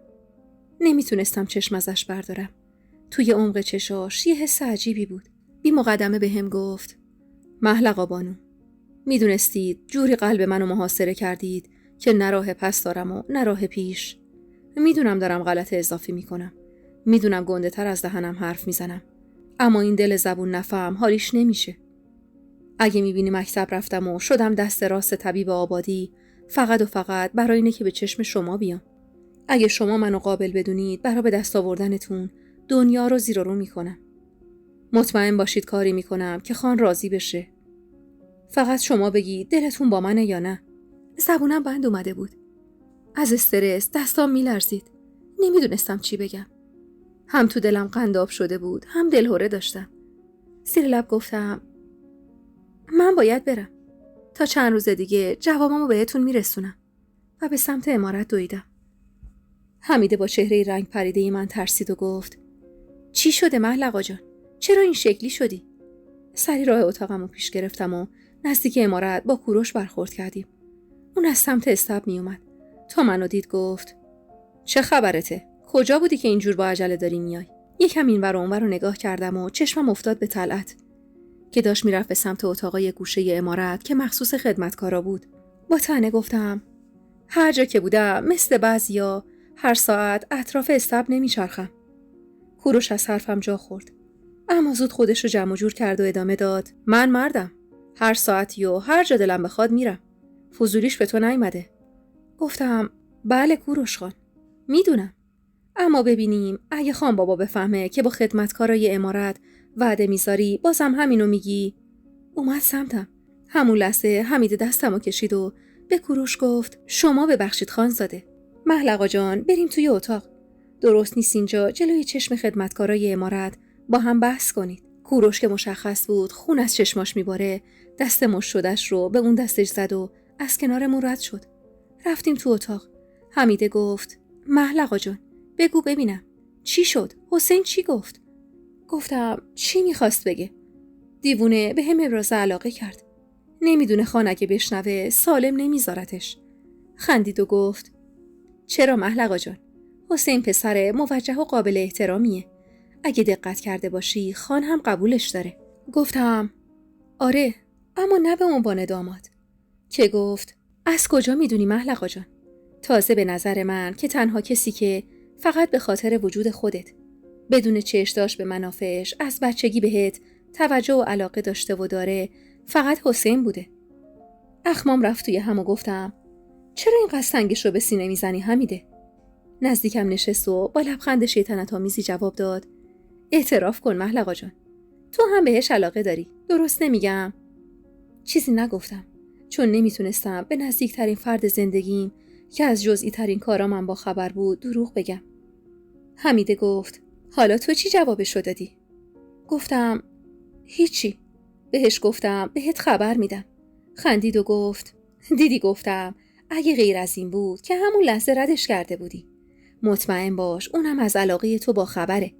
نمیتونستم چشم ازش بردارم. توی عمق چشاش یه حس عجیبی بود. بی مقدمه به هم گفت محلقا بانو، میدونستید جوری قلب منو محاصره کردید که نه راه پس دارم و نه راه پیش. میدونم دارم غلط اضافی میکنم. میدونم گنده تر از دهنم حرف میزنم. اما این دل زبون نفهم حالیش نمیشه. اگه میبینی مکتب رفتم و شدم دست راست طبیب آبادی فقط و فقط برای اینه که به چشم شما بیام. اگه شما منو قابل بدونید برای به دست آوردنتون دنیا رو زیر و رو میکنم. مطمئن باشید کاری میکنم که خان راضی بشه. فقط شما بگید دلتون با منه یا نه. زبونم بند اومده بود. از استرس دستام میلرزید. نمیدونستم چی بگم. هم تو دلم قنداب شده بود، هم دلهره داشتم. زیر لب گفتم من باید برم. تا چند روز دیگه جوابمو بهتون میرسونم. و به سمت عمارت دویدم. حمیده با چهره رنگ پریده من ترسید و گفت چی شده محلقا جان؟ چرا این شکلی شدی؟ سری راه اتاقمو پیش گرفتم و نزدیک عمارت با کوروش برخورد کردیم. اون از سمت استاب می اومد. تا منو دید گفت چه خبرته؟ کجا بودی که اینجور با عجله داری میای؟ یکم اینور و اونور رو نگاه کردم و چشمم افتاد به طلعت که داشت میرفت به سمت اتاقای گوشه عمارت که مخصوص خدمتکارا بود. با طعنه گفتم هر جا که بودم مثل بعضیا هر ساعت اطراف استبل نمیچرخم. کوروش از حرفم جا خورد، اما زود خودش رو جمع جور کرد و ادامه داد: من مردم، هر ساعتی و هر جا دلم بخواد میرم. فضولیش به تو نیومده. گفتم: بله کوروش خان، میدونم. اما ببینیم اگه خان بابا بفهمه که با خدمتکارای امارت وعده میذاری بازم همینو میگی. اومد سمتم. همون لحظه حمید دستمو کشید و به کوروش گفت: شما ببخشید خانزاده. محلقا جان، بریم توی اتاق. درست نیست اینجا جلوی چشم خدمتکارای امارت با هم بحث کنید. کوروش که مشخص بود خون از چشماش میباره، دست مش شدش رو به اون دستش زد و از کنارمون رد شد. رفتیم تو اتاق. حمیده گفت: محلقا جان، بگو ببینم چی شد؟ حسین چی گفت؟ گفتم: چی میخواست بگه؟ دیوونه به هم ابراز علاقه کرد. نمیدونه خان اگه بشنوه سالم نمیذارتش. خندید و گفت: چرا محلقا جان؟ حسین پسر موجه و قابل احترامیه. اگه دقت کرده باشی خان هم قبولش داره. گفتم: آره، اما نه به عنوان داماد. که گفت: از کجا میدونی محلقا جان؟ تازه به نظر من که تنها کسی که فقط به خاطر وجود خودت بدون چشم داشت به منافعش از بچگی بهت توجه و علاقه داشته و داره فقط حسین بوده. اخمام رفت توی هم و گفتم: چرا اینقدر سنگش رو به سینه میزنی حمیده؟ نزدیکم نشست و با لبخند شیطنت‌آمیزی جواب داد: اعتراف کن محلقا جان، تو هم بهش علاقه داری، درست نمیگم؟ چیزی نگفتم، چون نمیتونستم به نزدیکترین فرد زندگیم که از جزئی ترین کارامم با خبر بود دروغ بگم. حمیده گفت: حالا تو چی جوابشو دادی؟ گفتم: هیچی. بهش گفتم بهت خبر میدم. خندید و گفت: دیدی گفتم اگه غیر از این بود که همون لحظه ردش کرده بودی. مطمئن باش اونم از علاقه تو با خبره.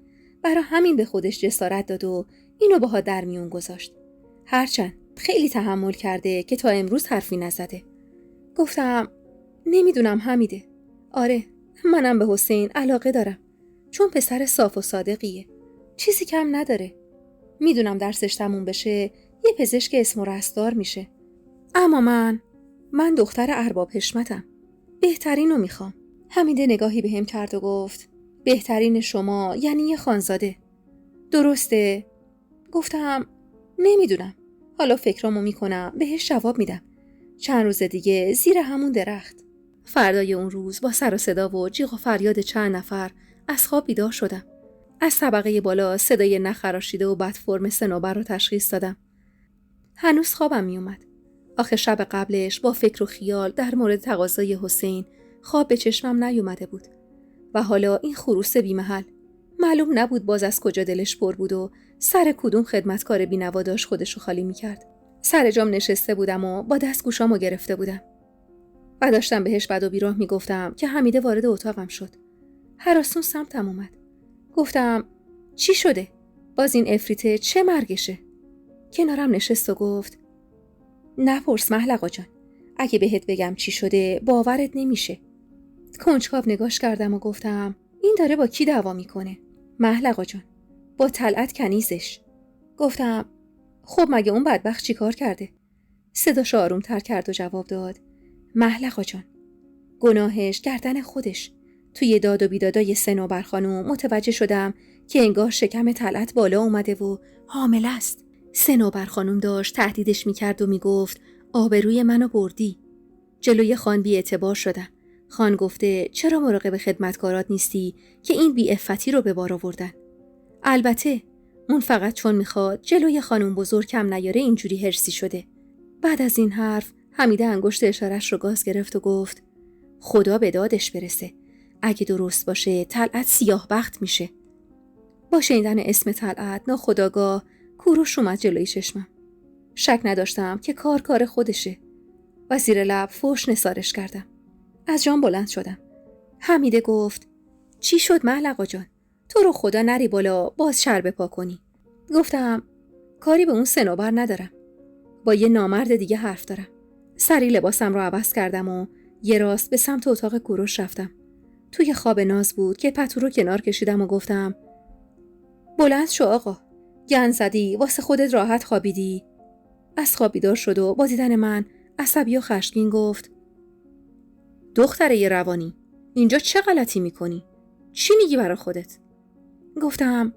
برای همین به خودش جسارت داد و اینو باها در میون گذاشت. هرچند خیلی تحمل کرده که تا امروز حرفی نزده. گفتم: نمیدونم حمیده. آره، منم به حسین علاقه دارم، چون پسر صاف و صادقیه. چیزی کم نداره. میدونم درسش تموم بشه یه پزشک اسم و رستار میشه. اما من دختر ارباب حشمتم. بهترینو میخوام. حمیده نگاهی بهم کرد و گفت: بهترین شما یعنی یه خانزاده، درسته؟ گفتم: نمیدونم. حالا فکرامو میکنم بهش جواب میدم. چند روز دیگه زیر همون درخت. فردای اون روز با سر و صدا و جیغ و فریاد چند نفر از خواب بیدار شدم. از طبقه بالا صدای نخراشیده و بد فرم صنوبر رو تشخیص دادم. هنوز خوابم میومد. آخه شب قبلش با فکر و خیال در مورد تقاضای حسین خواب به چشمم نیومده بود. و حالا این خروس بی‌محل. معلوم نبود باز از کجا دلش پر بود و سر کدوم خدمتکار بی‌نوا داشت خودشو خالی میکرد. سر جام نشسته بودم و با دست گوشامو گرفته بودم. و داشتم بهش بد و بیراه میگفتم که حمیده وارد اتاقم شد. هراسون سمتم اومد. گفتم: چی شده؟ باز این افریته چه مرگشه؟ کنارم نشست و گفت: نپرس محلقا جان. اگه بهت بگم چی شده باورت نمیشه. کنجکاو نگاش کردم و گفتم: این داره با کی دعوا میکنه؟ محلقا جان: با طلعت کنیزش. گفتم: خب مگه اون بدبخت چی کار کرده؟ صداش آروم تر کرد و جواب داد: محلقا جان، گناهش گردن خودش. توی داد و بیدادای صنوبر خانوم متوجه شدم که انگار شکم طلعت بالا اومده و حامل است. صنوبر خانوم داشت تهدیدش میکرد و میگفت آبروی منو بردی. جلوی خان بی اعتبار شدم. خان گفته چرا مراقب خدمتکارات نیستی که این بی عفتی رو به بار آوردن. البته اون فقط چون میخواد جلوی خانوم بزرگ کم نیاره اینجوری هرسی شده. بعد از این حرف حمیده انگشت اشارش رو گاز گرفت و گفت: خدا به دادش برسه. اگه درست باشه طلعت سیاه بخت میشه. با شنیدن اسم طلعت ناخودآگاه کوروش اومد جلوی چشمم. شک نداشتم که کار خودشه و زیر لب فحش نثارش کردم. از جام بلند شدم. حمیده گفت: چی شد محلقا جان؟ تو رو خدا نری بالا باز شر بپا کنی. گفتم: کاری به اون صنوبر ندارم. با یه نامرد دیگه حرف دارم. سری لباسم رو عوض کردم و یه راست به سمت اتاق کوروش رفتم. توی خواب ناز بود که پتو رو کنار کشیدم و گفتم: بلند شو آقا. گند زدی واسه خودت راحت خوابیدی. از خواب بیدار شد و با دیدن من عصبی و خشمگین گفت: دختره روانی، اینجا چه غلطی میکنی؟ چی میگی برای خودت؟ گفتم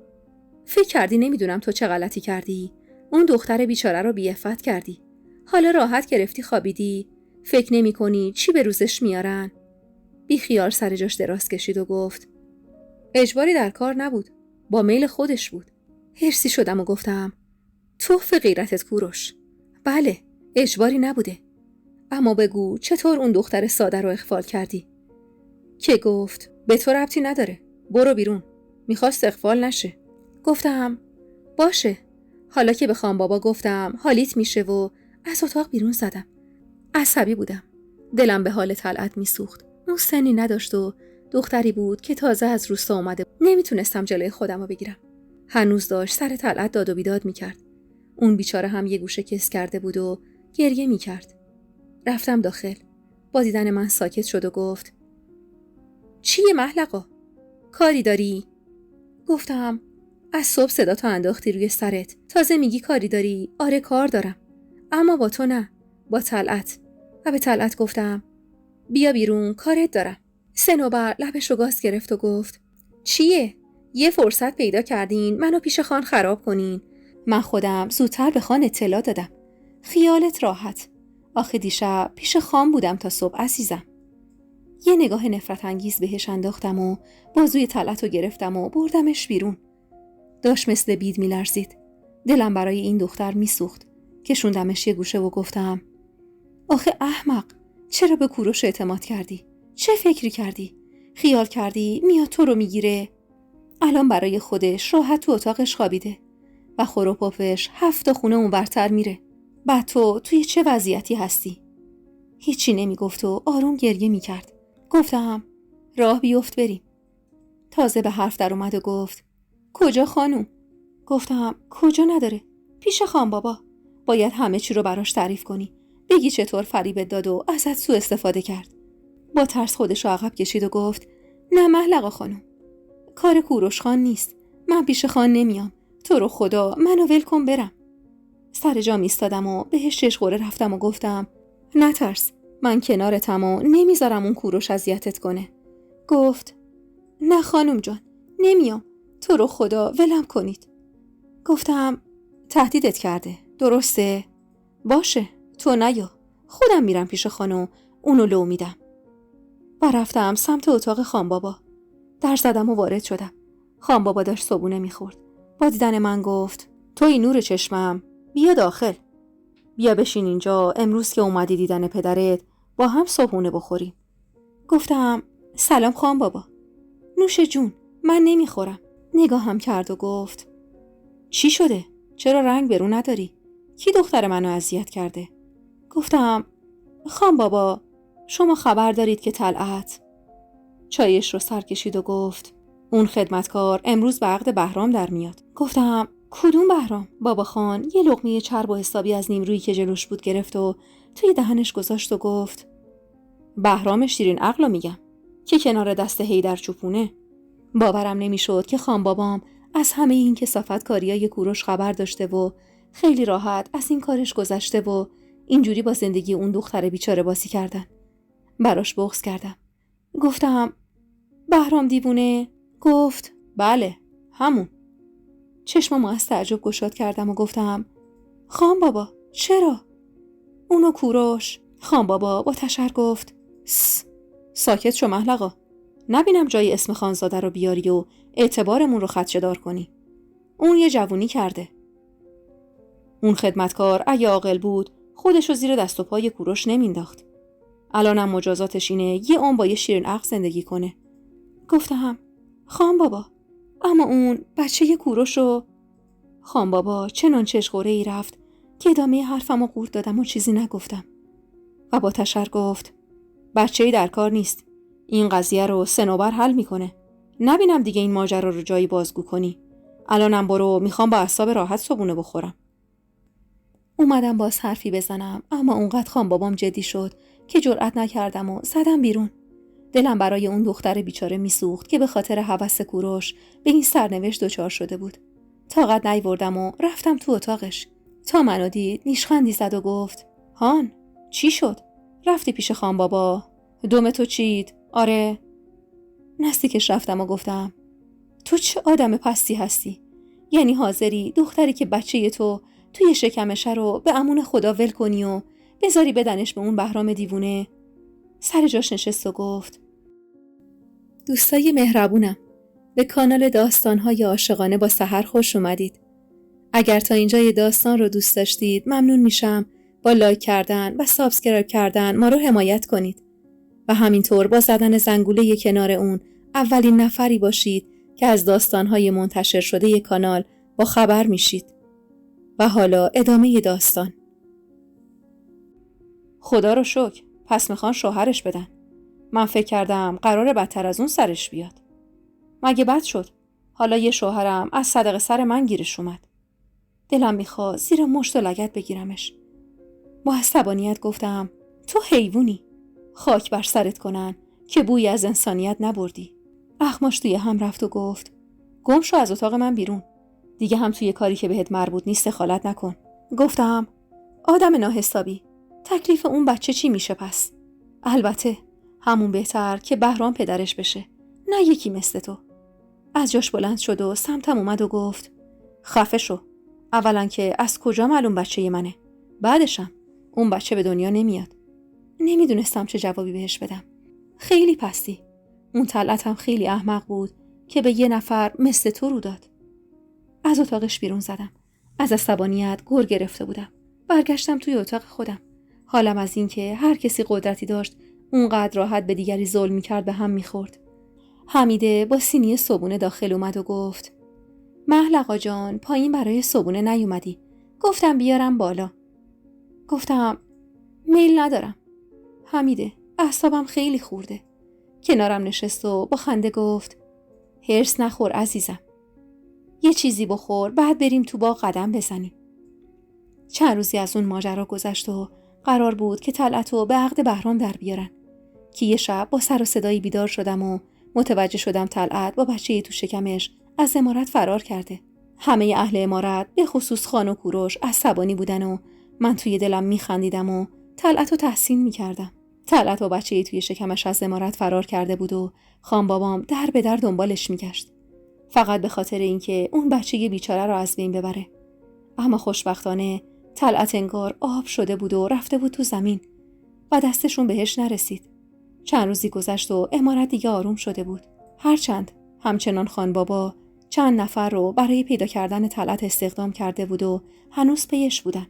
فکر کردی نمیدونم تو چه غلطی کردی؟ اون دختر بیچاره رو بی‌عفت کردی. حالا راحت گرفتی خوابیدی؟ فکر نمی کنی چی به روزش میارن؟ بی خیال سر جاش دراز کشید و گفت اجباری در کار نبود. با میل خودش بود. هرسی شدم و گفتم توف غیرتت کوروش. بله، اجباری نبوده. اما بگو چطور اون دختر ساده رو اغفال کردی؟ که گفت به تو ربطی نداره. برو بیرون. میخواست اغفال نشه. گفتم باشه. حالا که به خان بابا گفتم حالیت میشه و از اتاق بیرون زدم. عصبی بودم. دلم به حال طلعت میسوخت. اون سنی نداشت و دختری بود که تازه از روستا اومده بود. نمیتونستم جلوی خودم رو بگیرم. هنوز داشت سر طلعت داد و بیداد میکرد. اون بیچاره هم یه گوشه کس کرده بود و گریه میکرد. رفتم داخل. با دیدن من ساکت شد و گفت چیه محلقا؟ کاری داری؟ گفتم از صبح صدا تو انداختی روی سرت. تازه میگی کاری داری؟ آره کار دارم. اما با تو نه. با طلعت. و به طلعت گفتم بیا بیرون کارت دارم. صنوبر لبش رو گاز گرفت و گفت چیه؟ یه فرصت پیدا کردین منو پیش خان خراب کنین. من خودم زودتر به خان اطلاع دادم. خیالت راحت. آخه دیشب پیش خان بودم تا صبح عزیزم. یه نگاه نفرت انگیز بهش انداختم و بازوی طلعت رو گرفتم و بردمش بیرون. داشت مثل بید میلرزید. دلم برای این دختر میسوخت. کشوندمش یه گوشه و گفتم آخه احمق، چرا به کوروش اعتماد کردی؟ چه فکری کردی؟ خیال کردی میاد تو رو میگیره؟ الان برای خودش راحت تو اتاقش خوابیده و خور و پفش 7 خونه اون برتر میره. بعد تو توی چه وضعیتی هستی؟ هیچی نمیگفت و آروم گریه میکرد. گفتم راه بیفت بریم. تازه به حرف در اومد و گفت کجا خانوم؟ گفتم کجا نداره، پیش خان بابا. باید همه چی رو براش تعریف کنی. بگی چطور فریبت داد و ازت سوء استفاده کرد. با ترس خودش رو عقب کشید و گفت نه محلقا خانوم، کار کوروش خان نیست. من پیش خان نمیام. تو رو خدا منو ول کن برم. سر جام ایستادم و بهش ششقوره رفتم و گفتم نترس، من کنارتم و نمیذارم اون کوروش اذیتت کنه. گفت نه خانوم جان، نمیام. تو رو خدا ولم کنید. گفتم تهدیدت کرده درسته؟ باشه، تو نیا. خودم میرم پیش خانم، اونو لو میدم. و رفتم سمت اتاق خان بابا. در زدم و وارد شدم. خان بابا داشت صبونه میخورد. با دیدن من گفت توی نور چشمم، بیا داخل. بیا بشین اینجا، امروز که اومدی دیدن پدرت با هم صبحونه بخوریم. گفتم سلام خان بابا. نوش جون، من نمیخورم. نگاهم کرد و گفت چی شده؟ چرا رنگ برو نداری؟ کی دختر منو اذیت کرده؟ گفتم خان بابا، شما خبر دارید که طلعت؟ چایش رو سر کشید و گفت اون خدمتکار امروز به عقد بهرام در میاد. گفتم کدوم بهرام؟ بابا خان یه لقمه چرب و حسابی از نیمرویی که جلوش بود گرفت و توی دهنش گذاشت و گفت بهرام شیرین عقلو میگم که کنار دست هیدر چوپونه. باورم نمیشد که خان بابام از همه این کثافت کاریای کوروش خبر داشته و خیلی راحت از این کارش گذشته و اینجوری با زندگی اون دختر بیچاره بازی کردن. براش بغض کردم. گفتم بهرام دیوونه؟ گفت بله همون. چشممو از تعجب گشاد کردم و گفتم خان بابا چرا؟ اونو کوروش. خان بابا با تشر گفت ساکت شو محلقا، نبینم جای اسم خانزاده رو بیاری و اعتبارمون رو خدشه‌دار کنی. اون یه جوونی کرده. اون خدمتکار اگه عاقل بود خودشو زیر دست و پای کوروش نمینداخت. الانم مجازاتش اینه یه عمر با یه شیرین عقل زندگی کنه. گفتم خان بابا اما اون بچه کوروشو. خان بابا چنان چشقوره ای رفت که ادامه حرفمو قورت دادم و چیزی نگفتم و با تشر گفت بچه‌ای در کار نیست. این قضیه رو صنوبر حل میکنه. نبینم دیگه این ماجرا رو جایی بازگو کنی. الانم برو، میخوام با اعصاب راحت صبحونه بخورم. اومدم باز حرفی بزنم اما اونقدر خان بابام جدی شد که جرئت نکردم و زدم بیرون. دلم برای اون دختر بیچاره میسوخت که به خاطر هوس کوروش به این سرنوشت دچار شده بود. طاقت نیاوردم و رفتم تو اتاقش. تا منو دید نیشخندی زد و گفت هان چی شد؟ رفتی پیش خان بابا؟ دم تو چید؟ آره. نزدیکش رفتم و گفتم تو چه آدم پستی هستی؟ یعنی حاضری دختری که بچه تو توی شکمشه رو به امان خدا ول کنی و بذاری بدنش به اون بهرام دیوونه؟ سر جاش نشست و گفت دوستای مهربونم، به کانال داستان‌های عاشقانه با سحر خوش اومدید. اگر تا اینجای داستان رو دوست داشتید ممنون میشم با لایک کردن و سابسکرایب کردن ما رو حمایت کنید و همینطور با زدن زنگوله کنار اون اولین نفری باشید که از داستان‌های منتشر شده کانال با خبر میشید. و حالا ادامه داستان. خدا رو شکر، پس میخوان شوهرش بدن. من فکر کردم قراره بدتر از اون سرش بیاد. مگه بد شد؟ حالا یه شوهرم از صدق سر من گیرش اومد. دلم میخواد زیر مشت و لگد بگیرمش. با عصبانیت گفتم تو حیوونی. خاک بر سرت کنن که بویی از انسانیت نبردی. اخماش توی هم رفت و گفت گم شو از اتاق من بیرون. دیگه هم توی کاری که بهت مربوط نیست دخالت نکن. گفتم آدم ناحسابی، تکلیف اون بچه چی میشه پس؟ البته همون بهتر که بهرام پدرش بشه، نه یکی مثل تو. از جاش بلند شد و سمتم اومد و گفت خفه شو. اولا که از کجا معلوم بچه منه؟ بعدشم اون بچه به دنیا نمیاد. نمیدونستم چه جوابی بهش بدم. خیلی پستی. اون طلعت هم خیلی احمق بود که به یه نفر مثل تو رو داد. از اتاقش بیرون زدم. از عصبانیت گر گرفته بودم. برگشتم توی اتاق خودم. حالم از این که هر کسی قدرتی داشت اونقدر راحت به دیگری ظلم می‌کرد به هم می‌خورد. حمیده با سینی صبونه داخل اومد و گفت محل آقا جان پایین برای صبونه نیومدی. گفتم بیارم بالا. گفتم میل ندارم. حمیده اعصابم خیلی خورده. کنارم نشست و با خنده گفت هرس نخور عزیزم. یه چیزی بخور بعد بریم تو باغ قدم بزنیم. چند روزی از اون ماجرا گذشت و قرار بود که طلعتو به عقد بهرام در بیارن. که یه شب با سر و صدایی بیدار شدم و متوجه شدم طلعت با بچه‌ای تو شکمش از عمارت فرار کرده. همه اهل عمارت به خصوص خان و کوروش عصبانی بودن و من توی دلم میخندیدم و طلعتو تحسین میکردم. طلعت با بچه‌ای توی شکمش از عمارت فرار کرده بود و خان بابام در به در دنبالش میگشت. فقط به خاطر اینکه اون بچه بیچاره رو از بین ببره. اما خوشبختانه طلعت انگار آب شده بود و رفته بود تو زمین و دستشون بهش نرسید. چند روزی گذشت و عمارت دیگه آروم شده بود. هرچند همچنان خان بابا چند نفر رو برای پیدا کردن طلعت استخدام کرده بود و هنوز پیش بودن.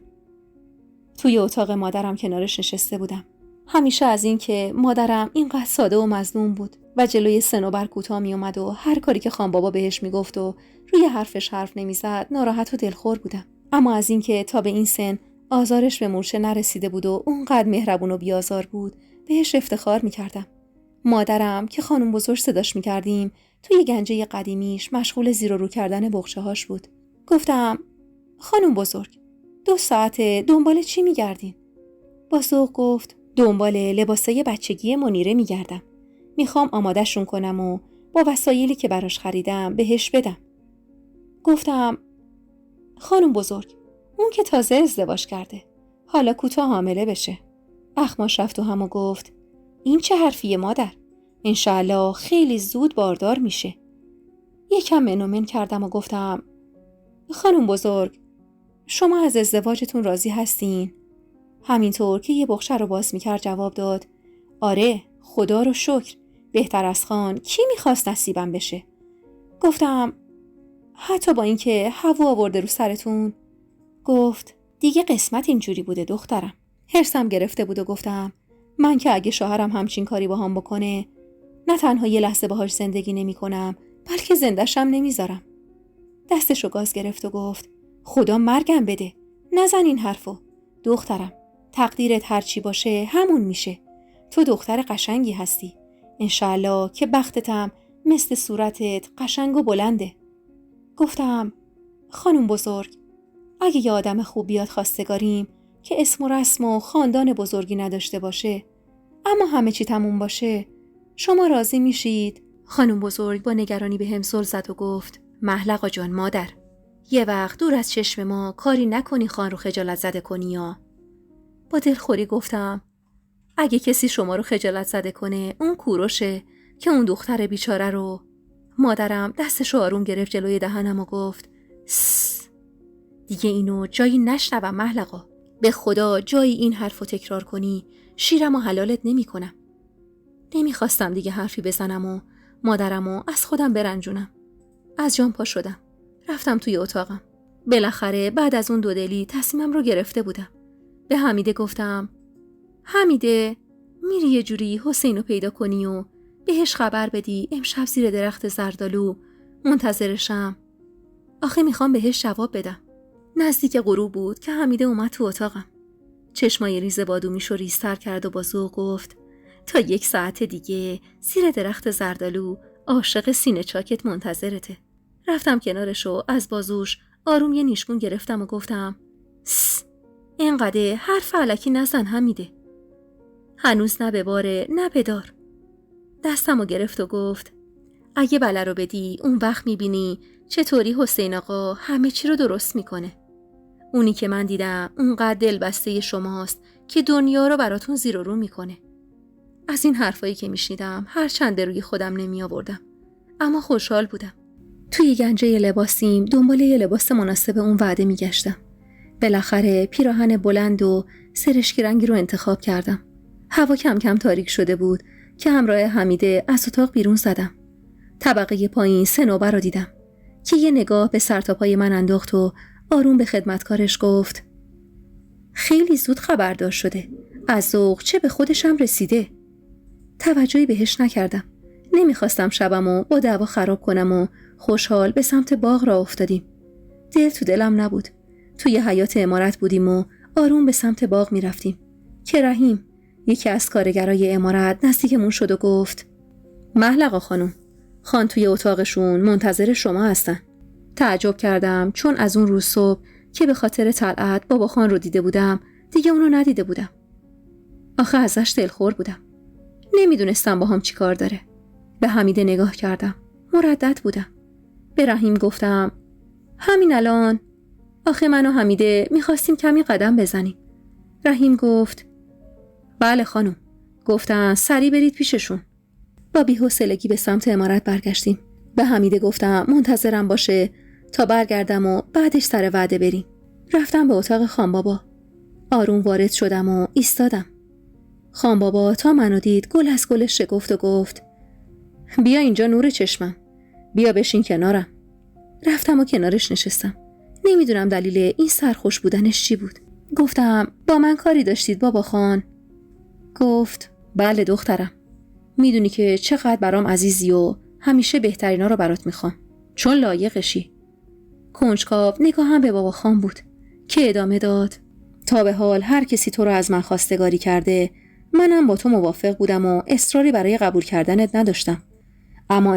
توی اتاق مادرم کنارش نشسته بودم. همیشه از این که مادرم اینقدر ساده و مظلوم بود و جلوی صنوبر کوتاه می اومد و هر کاری که خان بابا بهش میگفت و روی حرفش حرف نمیزد ناراحت و دلخور بودم. اما از این که تا به این سن آزارش به مورچه نرسیده بود و اونقدر مهربون و بیازار بود بهش افتخار میکردم. مادرم که خانم بزرگ صداش میکردیم توی گنجه قدیمیش مشغول زیر و رو کردن بغچه هاش بود. گفتم خانم بزرگ 2 ساعته دنبال چی میگردین؟ با ذوق گفت دنبال لباسای بچگی منیره میگردم. میخوام آمادهشون کنم و با وسایلی که براش خریدم بهش بدم. گفتم خانم بزرگ اون که تازه ازدواج کرده، حالا کوتاه حامله بشه. اخماش رفت و هم و گفت این چه حرفیه مادر؟ انشالله خیلی زود باردار میشه. یکم منومن کردم و گفتم خانم بزرگ شما از ازدواجتون راضی هستین؟ همینطور که یه بخشه رو باز میکرد جواب داد آره خدا رو شکر، بهتر از خان کی میخواست نصیبم بشه؟ گفتم حتی با اینکه هوا آورده رو سرتون؟ گفت دیگه قسمت اینجوری بوده دخترم. حرصم گرفته بود و گفتم من که اگه شوهرم همچین کاری با هم بکنه نه تنها یه لحظه باهاش زندگی نمی کنم بلکه زنده‌شم نمیذارم. دستشو گاز گرفت و گفت خدا مرگم بده، نزن این حرفو. دخترم تقدیرت هرچی باشه همون میشه. تو دختر قشنگی هستی. انشالله که بختتم مثل صورتت قشنگ و بلنده. گفتم خانم بزرگ اگه یه آدم خوب بیاد خواستگاریم که اسم و رسم و خاندان بزرگی نداشته باشه اما همه چی تموم باشه شما راضی میشید؟ خانم بزرگ با نگرانی به هم زل زد و گفت محلقا جان مادر یه وقت دور از چشم ما کاری نکنی خان رو خجالت زده کنی یا. با دلخوری گفتم اگه کسی شما رو خجالت زده کنه اون کوروشه که اون دختر بیچاره رو. مادرم دستشو آروم گرفت جلوی دهنم و گفت سس. دیگه اینو جایی نشنوم محلقا. به خدا جایی این حرفو تکرار کنی شیرم و حلالت نمی کنم. نمیخواستم دیگه حرفی بزنم و مادرمو از خودم برنجونم. از جام پا شدم. رفتم توی اتاقم. بالاخره بعد از اون دودلی تصمیمم رو گرفته بودم. به حمیده گفتم حمیده میری یه جوری حسینو پیدا کنی و بهش خبر بدی امشب زیر درخت زردالو منتظرشم. آخه میخوام بهش جواب بدم. نزدیک غروب بود که حمیده اومد تو اتاقم. چشمای ریز بادومیشو ریزتر کرد و با ذوق گفت تا 1 ساعت دیگه زیر درخت زردالو عاشق سینه چاکت منتظرته. رفتم کنارشو از بازوش آروم یه نیشگون گرفتم و گفتم سس. اینقدر حرف علکی نزن حمیده. هنوز نه به باره نه به دار. دستمو گرفت و گفت اگه بله رو بدی اون وقت میبینی چطوری حسین آقا همه چی رو درست میکنه. اونی که من دیدم اونقدر دلبسته شماست که دنیا رو براتون زیر و رو میکنه. از این حرفایی که میشنیدم هر چند روی خودم نمی آوردم، اما خوشحال بودم. توی گنجه لباسیم دنبال یه لباس مناسب اون وعده میگشتم. بالاخره پیراهن بلند و سرشکی رنگی رو انتخاب کردم. هوا کم کم تاریک شده بود که همراه حمیده از اتاق بیرون زدم. طبقه پایین صنوبر رو دیدم که یه نگاه به سر تا پای من انداخت و آروم به خدمتکارش گفت خیلی زود خبردار شده. از ذوق چه به خودشم رسیده. توجهی بهش نکردم. نمیخواستم شبمو با دعوا خراب کنم و خوشحال به سمت باغ را افتادیم. دل تو دلم نبود. توی حیاط عمارت بودیم و آروم به سمت باغ میرفتیم که رحیم یکی از کارگرای عمارت نزدیکمون شد و گفت محلقا خانم، خان توی اتاقشون منتظر شما هستن. تعجب کردم چون از اون روز صبح که به خاطر طلعت بابا خان رو دیده بودم دیگه اونو ندیده بودم. آخه ازش دلخور بودم. نمیدونستم با هم چی کار داره. به حمیده نگاه کردم. مردد بودم. به رحیم گفتم همین الان. آخه من و حمیده میخواستیم کمی قدم بزنیم. رحیم گفت بله خانم. گفتن سریع برید پیششون. با بی‌حوصلگی به سمت عمارت برگشتیم. به حمیده گفتم منتظرم باشه تا برگردم و بعدش سر وعده بریم. رفتم به اتاق خانبابا. آروم وارد شدم و ایستادم. خانبابا تا منو دید گل از گلش شکفت و گفت بیا اینجا نور چشمم. بیا بشین کنارم. رفتم و کنارش نشستم. نمیدونم دلیل این سرخوش بودنش چی بود. گفتم با من کاری داشتید بابا خان؟ گفت بله دخترم. میدونی که چقدر برام عزیزی و همیشه بهترینا رو برات میخوام چون لایقشی. کنجکاو نگاهم به بابا خان بود که ادامه داد تا به حال هر کسی تو رو از من خواستگاری کرده منم با تو موافق بودم و اصراری برای قبول کردنت نداشتم. اما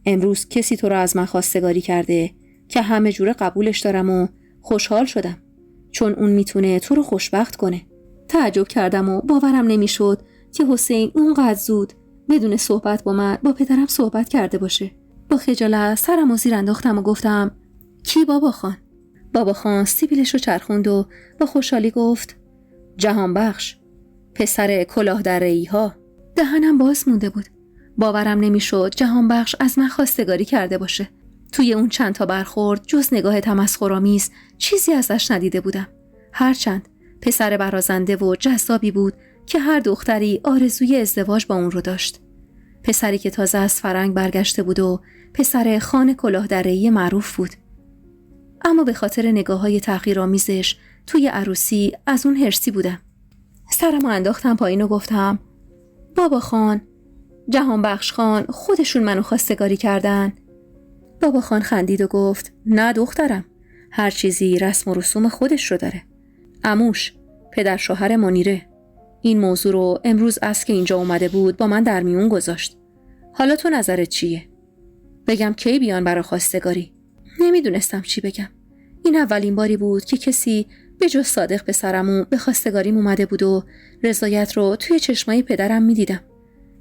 امروز کسی تو رو از من خواستگاری کرده که همه جوره قبولش دارم و خوشحال شدم چون اون میتونه تو رو خوشبخت کنه. تعجب کردم و باورم نمیشد که حسین اونقدر زود بدون صحبت با من با پدرم صحبت کرده باشه. با خجالت سرم و زیر انداختم و گفتم کی بابا خان؟ بابا خان سیبیلش رو چرخوند و با خوشحالی گفت جهانبخش، پسر کلاه دره‌ای ها. دهنم باز مونده بود. باورم نمیشد جهانبخش از من خواستگاری کرده باشه. توی اون چند تا برخورد جز نگاه تمسخرآمیز چیزی ازش ندیده بودم. هرچند پسر برازنده و جذابی بود که هر دختری آرزوی ازدواج با اون رو داشت. پسری که تازه از فرنگ برگشته بود و پسر خان کلاه دره‌ای معروف بود. اما به خاطر نگاه‌های تحقیرآمیزش توی عروسی از اون حرصی بودم. سرمو انداختم پایین و گفتم بابا خان، جهانبخش خان خودشون منو خواستگاری کردن. بابا خان خندید و گفت نه دخترم، هر چیزی رسم و رسوم خودش رو داره. عموش، پدر شوهر منیره، این موضوع رو امروز از که اینجا اومده بود با من در میون گذاشت. حالا تو نظرت چیه؟ بگم کی بیان برا خواستگاری؟ نمیدونستم چی بگم. این اولین باری بود که کسی به جز صادق پسرمو به خواستگاریم اومده بود و رضایت رو توی چشمای پدرم میدیدم.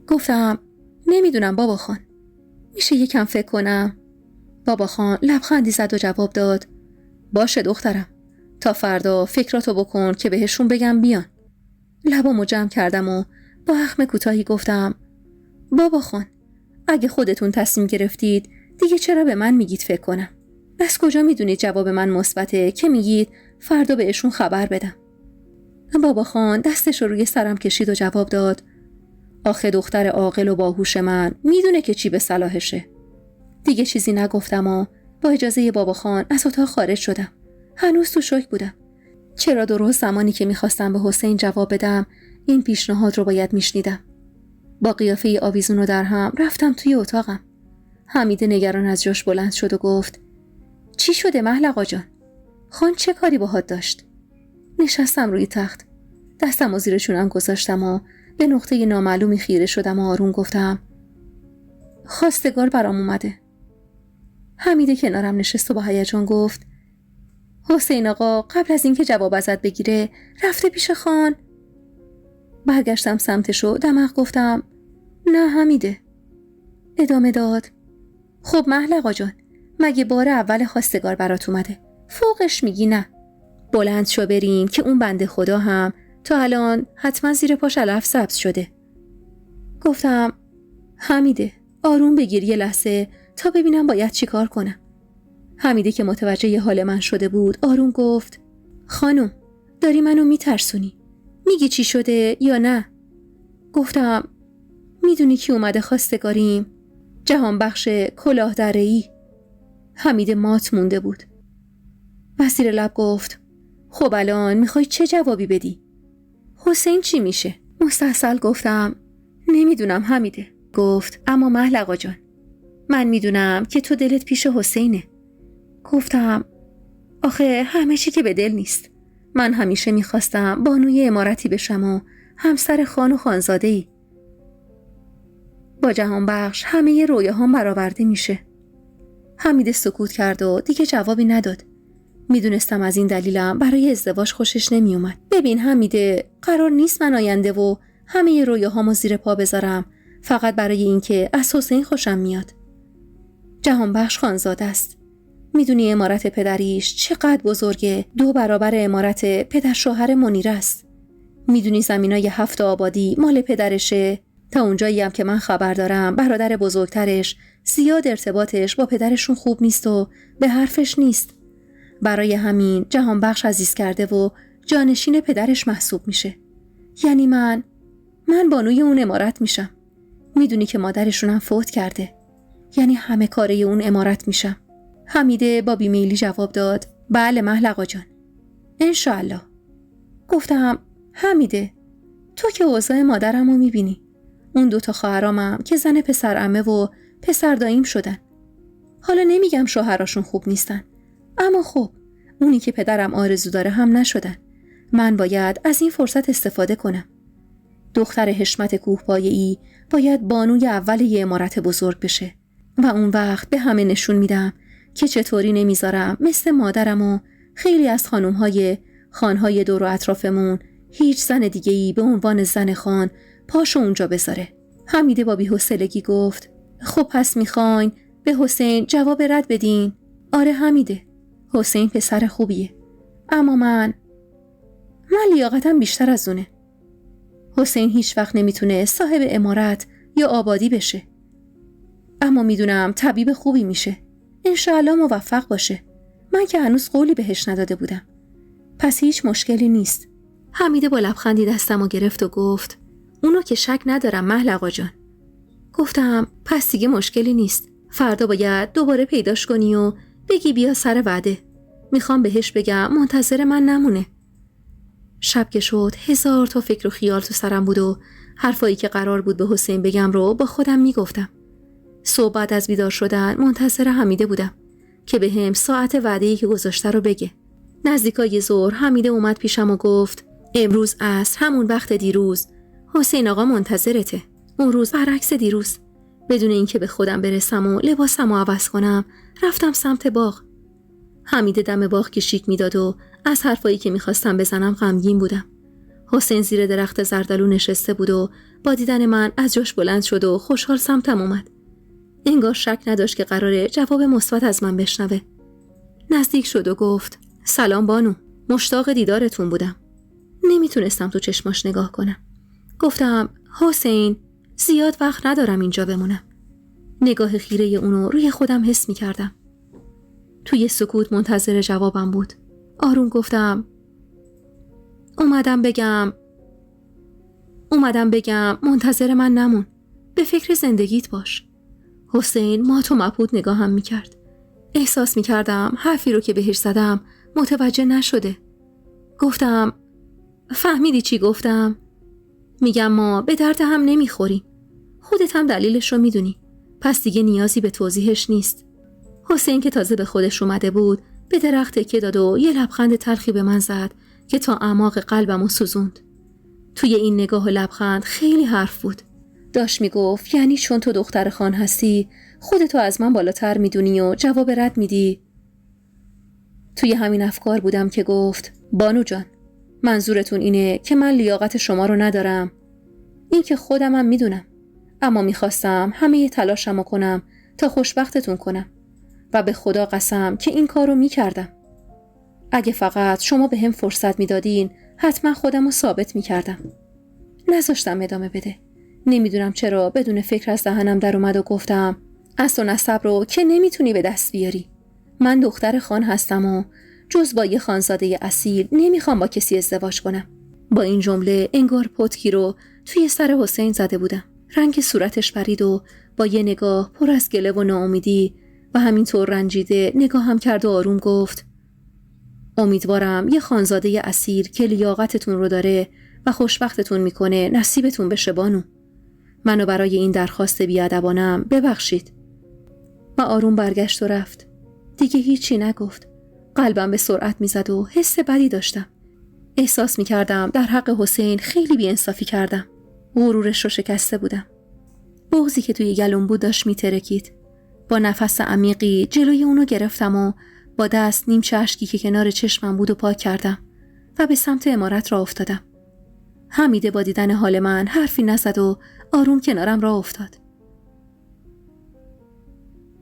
گفتم نمیدونم بابا خان، میشه یکم فکر کنم؟ بابا خان لبخندی زد و جواب داد باشه دخترم، تا فردا فکراتو بکن که بهشون بگم بیان. لبامو جمع کردم و با اخم کوتاهی گفتم بابا خان، اگه خودتون تصمیم گرفتید دیگه چرا به من میگید فکر کنم؟ از کجا میدونید جواب من مثبته که میگید فردا بهشون خبر بدم؟ بابا خان دستش رو روی سرم کشید و جواب داد آخه دختر عاقل و باهوش من میدونه که چی به صلاحشه. دیگه چیزی نگفتم و با اجازه بابا خان از اتاق خارج شدم. هنوز تو شوک بودم. چرا درست زمانی که میخواستم به حسین جواب بدم این پیشنهاد رو باید میشنیدم. با قیافه آویزون و در هم رفتم توی اتاقم. حمیده نگران از جاش بلند شد و گفت چی شده مهل آقا جان؟ خان چه کاری باهات داشت؟ نشستم روی تخت. دستم و زیر شونم گذاشتم و به نقطه نامعلومی خیره شدم و آروم گفتم خواستگار برام اومده. حمیده کنارم نشست و با هیجان گفت حسین آقا قبل از اینکه جواب ازت بگیره رفته پیش خان؟ برگشتم سمتش و دماغ گفتم نه حمیده. ادامه داد خب مهل آقا جان، مگه بار اول خواستگار برات اومده؟ فوقش میگی نه؟ بلند شو بریم که اون بنده خدا هم تا الان حتما زیر پاش علف سبز شده. گفتم حمیده آروم بگیر یه لحظه تا ببینم باید چی کار کنم. حمیده که متوجه حال من شده بود آروم گفت خانم داری منو میترسونی، میگی چی شده یا نه؟ گفتم میدونی کی اومده خواستگاریم؟ جهانبخش کلاه دره‌ای. حمیده مات مونده بود. بسیر لب گفت خب الان میخوای چه جوابی بدی؟ حسین چی میشه؟ مستحصل گفتم نمیدونم حمیده. گفت اما مهل آقا جان من میدونم که تو دلت پیش حسینه. گفتم آخه همه چی که به دل نیست. من همیشه میخواستم بانوی عمارتی بشم و همسر خان و خانزاده‌ای. با جهانبخش همه رویاهام برآورده میشه. حمیده سکوت کرد و دیگه جوابی نداد. میدونستم از این دلیلم برای ازدواج خوشش نمیومد. ببین حمیده قرار نیست من آینده و همه رویاهامو زیر پا بذارم فقط برای اینکه از حسین خوشم میاد. جهانبخش خانزاده است. میدونی عمارت پدریش چقدر بزرگه؟ 2 برابر عمارت پدر شوهر منیره است. میدونی زمینای 7 آبادی مال پدرشه؟ تا اونجایی هم که من خبر دارم برادر بزرگترش زیاد ارتباطش با پدرشون خوب نیست و به حرفش نیست. برای همین جهانبخش عزیز کرده و جانشین پدرش محسوب میشه. یعنی من بانوی اون عمارت میشم. میدونی که مادرشونم فوت کرده. یعنی همه کاره اون عمارت میشم. حمیده با بیمیلی جواب داد بله مهل آقا جان انشاءالله. گفتم حمیده تو که اوضاع مادرمو میبینی. اون 2 خواهرامم که زن پسر عمه و پسر داییم شدن. حالا نمیگم شوهراشون خوب نیستن، اما خب اونی که پدرم آرزو داره هم نشدن. من باید از این فرصت استفاده کنم. دختر حشمت کوهپایه‌ای باید بانوی اول یه عمارت بزرگ بشه و اون وقت به همه نشون میدم که چطوری نمیذارم مثل مادرم و خیلی از خانهای دور و اطرافمون هیچ زن دیگه‌ای به عنوان زن خان پاشو اونجا بذاره. حمیده با بی‌حوصلگی گفت خب پس میخواین به حسین جواب رد بدین؟ آره حمیده، حسین پسر خوبیه، اما من لیاقتم بیشتر از اونه. حسین هیچ وقت نمیتونه صاحب عمارت یا آبادی بشه، اما میدونم طبیب خوبی میشه. انشاءالله موفق باشه. من که هنوز قولی بهش نداده بودم، پس هیچ مشکلی نیست. حمیده با لبخندی دستمو گرفت و گفت اونو که شک ندارم مهل آقا جان. گفتم پس دیگه مشکلی نیست. فردا باید دوباره پیداش کنی و بگی بیا سر وعده. میخوام بهش بگم منتظر من نمونه. شب که شد 1000 تا فکر و خیال تو سرم بود و حرفایی که قرار بود به حسین بگم رو با خودم میگفتم. صبح بعد از بیدار شدن منتظر حمیده بودم که به هم ساعت وعده‌ای که گذاشته رو بگه. نزدیکای ظهر حمیده اومد پیشم و گفت امروز عصر همون وقت دیروز حسین آقا منتظرته. اون روز برعکس دیروز، بدون اینکه به خودم برسم و لباسمو عوض کنم رفتم سمت باغ. حمیده دم باغ کشیک میداد و از حرفایی که میخواستم بزنم غمگین بودم. حسین زیر درخت زردالو نشسته بود و با دیدن من از جاش بلند شد و خوشحال سمتم اومد. انگار شک نداشت که قراره جواب مثبت از من بشنوه. نزدیک شد و گفت سلام بانو، مشتاق دیدارتون بودم. نمیتونستم تو چشماش نگاه کنم. گفتم حسین، زیاد وقت ندارم اینجا بمونم. نگاه خیره اونو روی خودم حس میکردم. توی سکوت منتظر جوابم بود. آروم گفتم اومدم بگم منتظر من نمون. به فکر زندگیت باش. حسین مات و مبهوت نگاهم میکرد. احساس میکردم حرفی رو که بهش زدم متوجه نشده. گفتم فهمیدی چی گفتم؟ میگم ما به درد هم نمیخوریم. خودت هم دلیلش رو میدونی. پس دیگه نیازی به توضیحش نیست. حسین که تازه به خودش اومده بود به درخت تکیه داد و یه لبخند تلخی به من زد که تا اعماق قلبمو سوزوند. توی این نگاه و لبخند خیلی حرف بود. داشت میگفت یعنی چون تو دختر خان هستی خودتو از من بالاتر میدونی و جواب رد میدی؟ توی همین افکار بودم که گفت بانو جان، منظورتون اینه که من لیاقت شما رو ندارم؟ این که خودمم میدونم، اما میخواستم همه تلاشمو کنم تا خوشبختتون کنم و به خدا قسم که این کارو میکردم. اگه فقط شما به هم فرصت میدادین حتما خودمو ثابت میکردم. نذاشتم ادامه بده. نمیدونم چرا بدون فکر از دهنم در اومد و گفتم اصل و نسب رو که نمیتونی به دست بیاری. من دختر خان هستم و جز با یه خانزاده اصیل نمیخوام با کسی ازدواج کنم. با این جمله انگار پتکی رو توی سر حسین زده بودم. رنگ صورتش پرید و با یه نگاه پر از گله و ناامیدی و همینطور رنجیده نگاهم کرد و آروم گفت امیدوارم یه خانزاده اصیل که لیاقتتون رو داره و خوشبختتون میکنه نصیبتون بشه بانو. منو برای این درخواست بیادبانم ببخشید. و آروم برگشت و رفت. دیگه هیچی نگفت. قلبم به سرعت میزد و حس بدی داشتم. احساس میکردم در حق حسین خیلی بی‌انصافی کردم. غرورش رو شکسته بودم. بغضی که توی گلوم بود داشت میترکید. با نفس عمیقی جلوی اونو گرفتم و با دست نیمچه اشکی که کنار چشمم بود و پاک کردم و به سمت عمارت راه افتادم. حمیده با دیدن حال من حرفی نزد و آروم کنارم راه افتاد.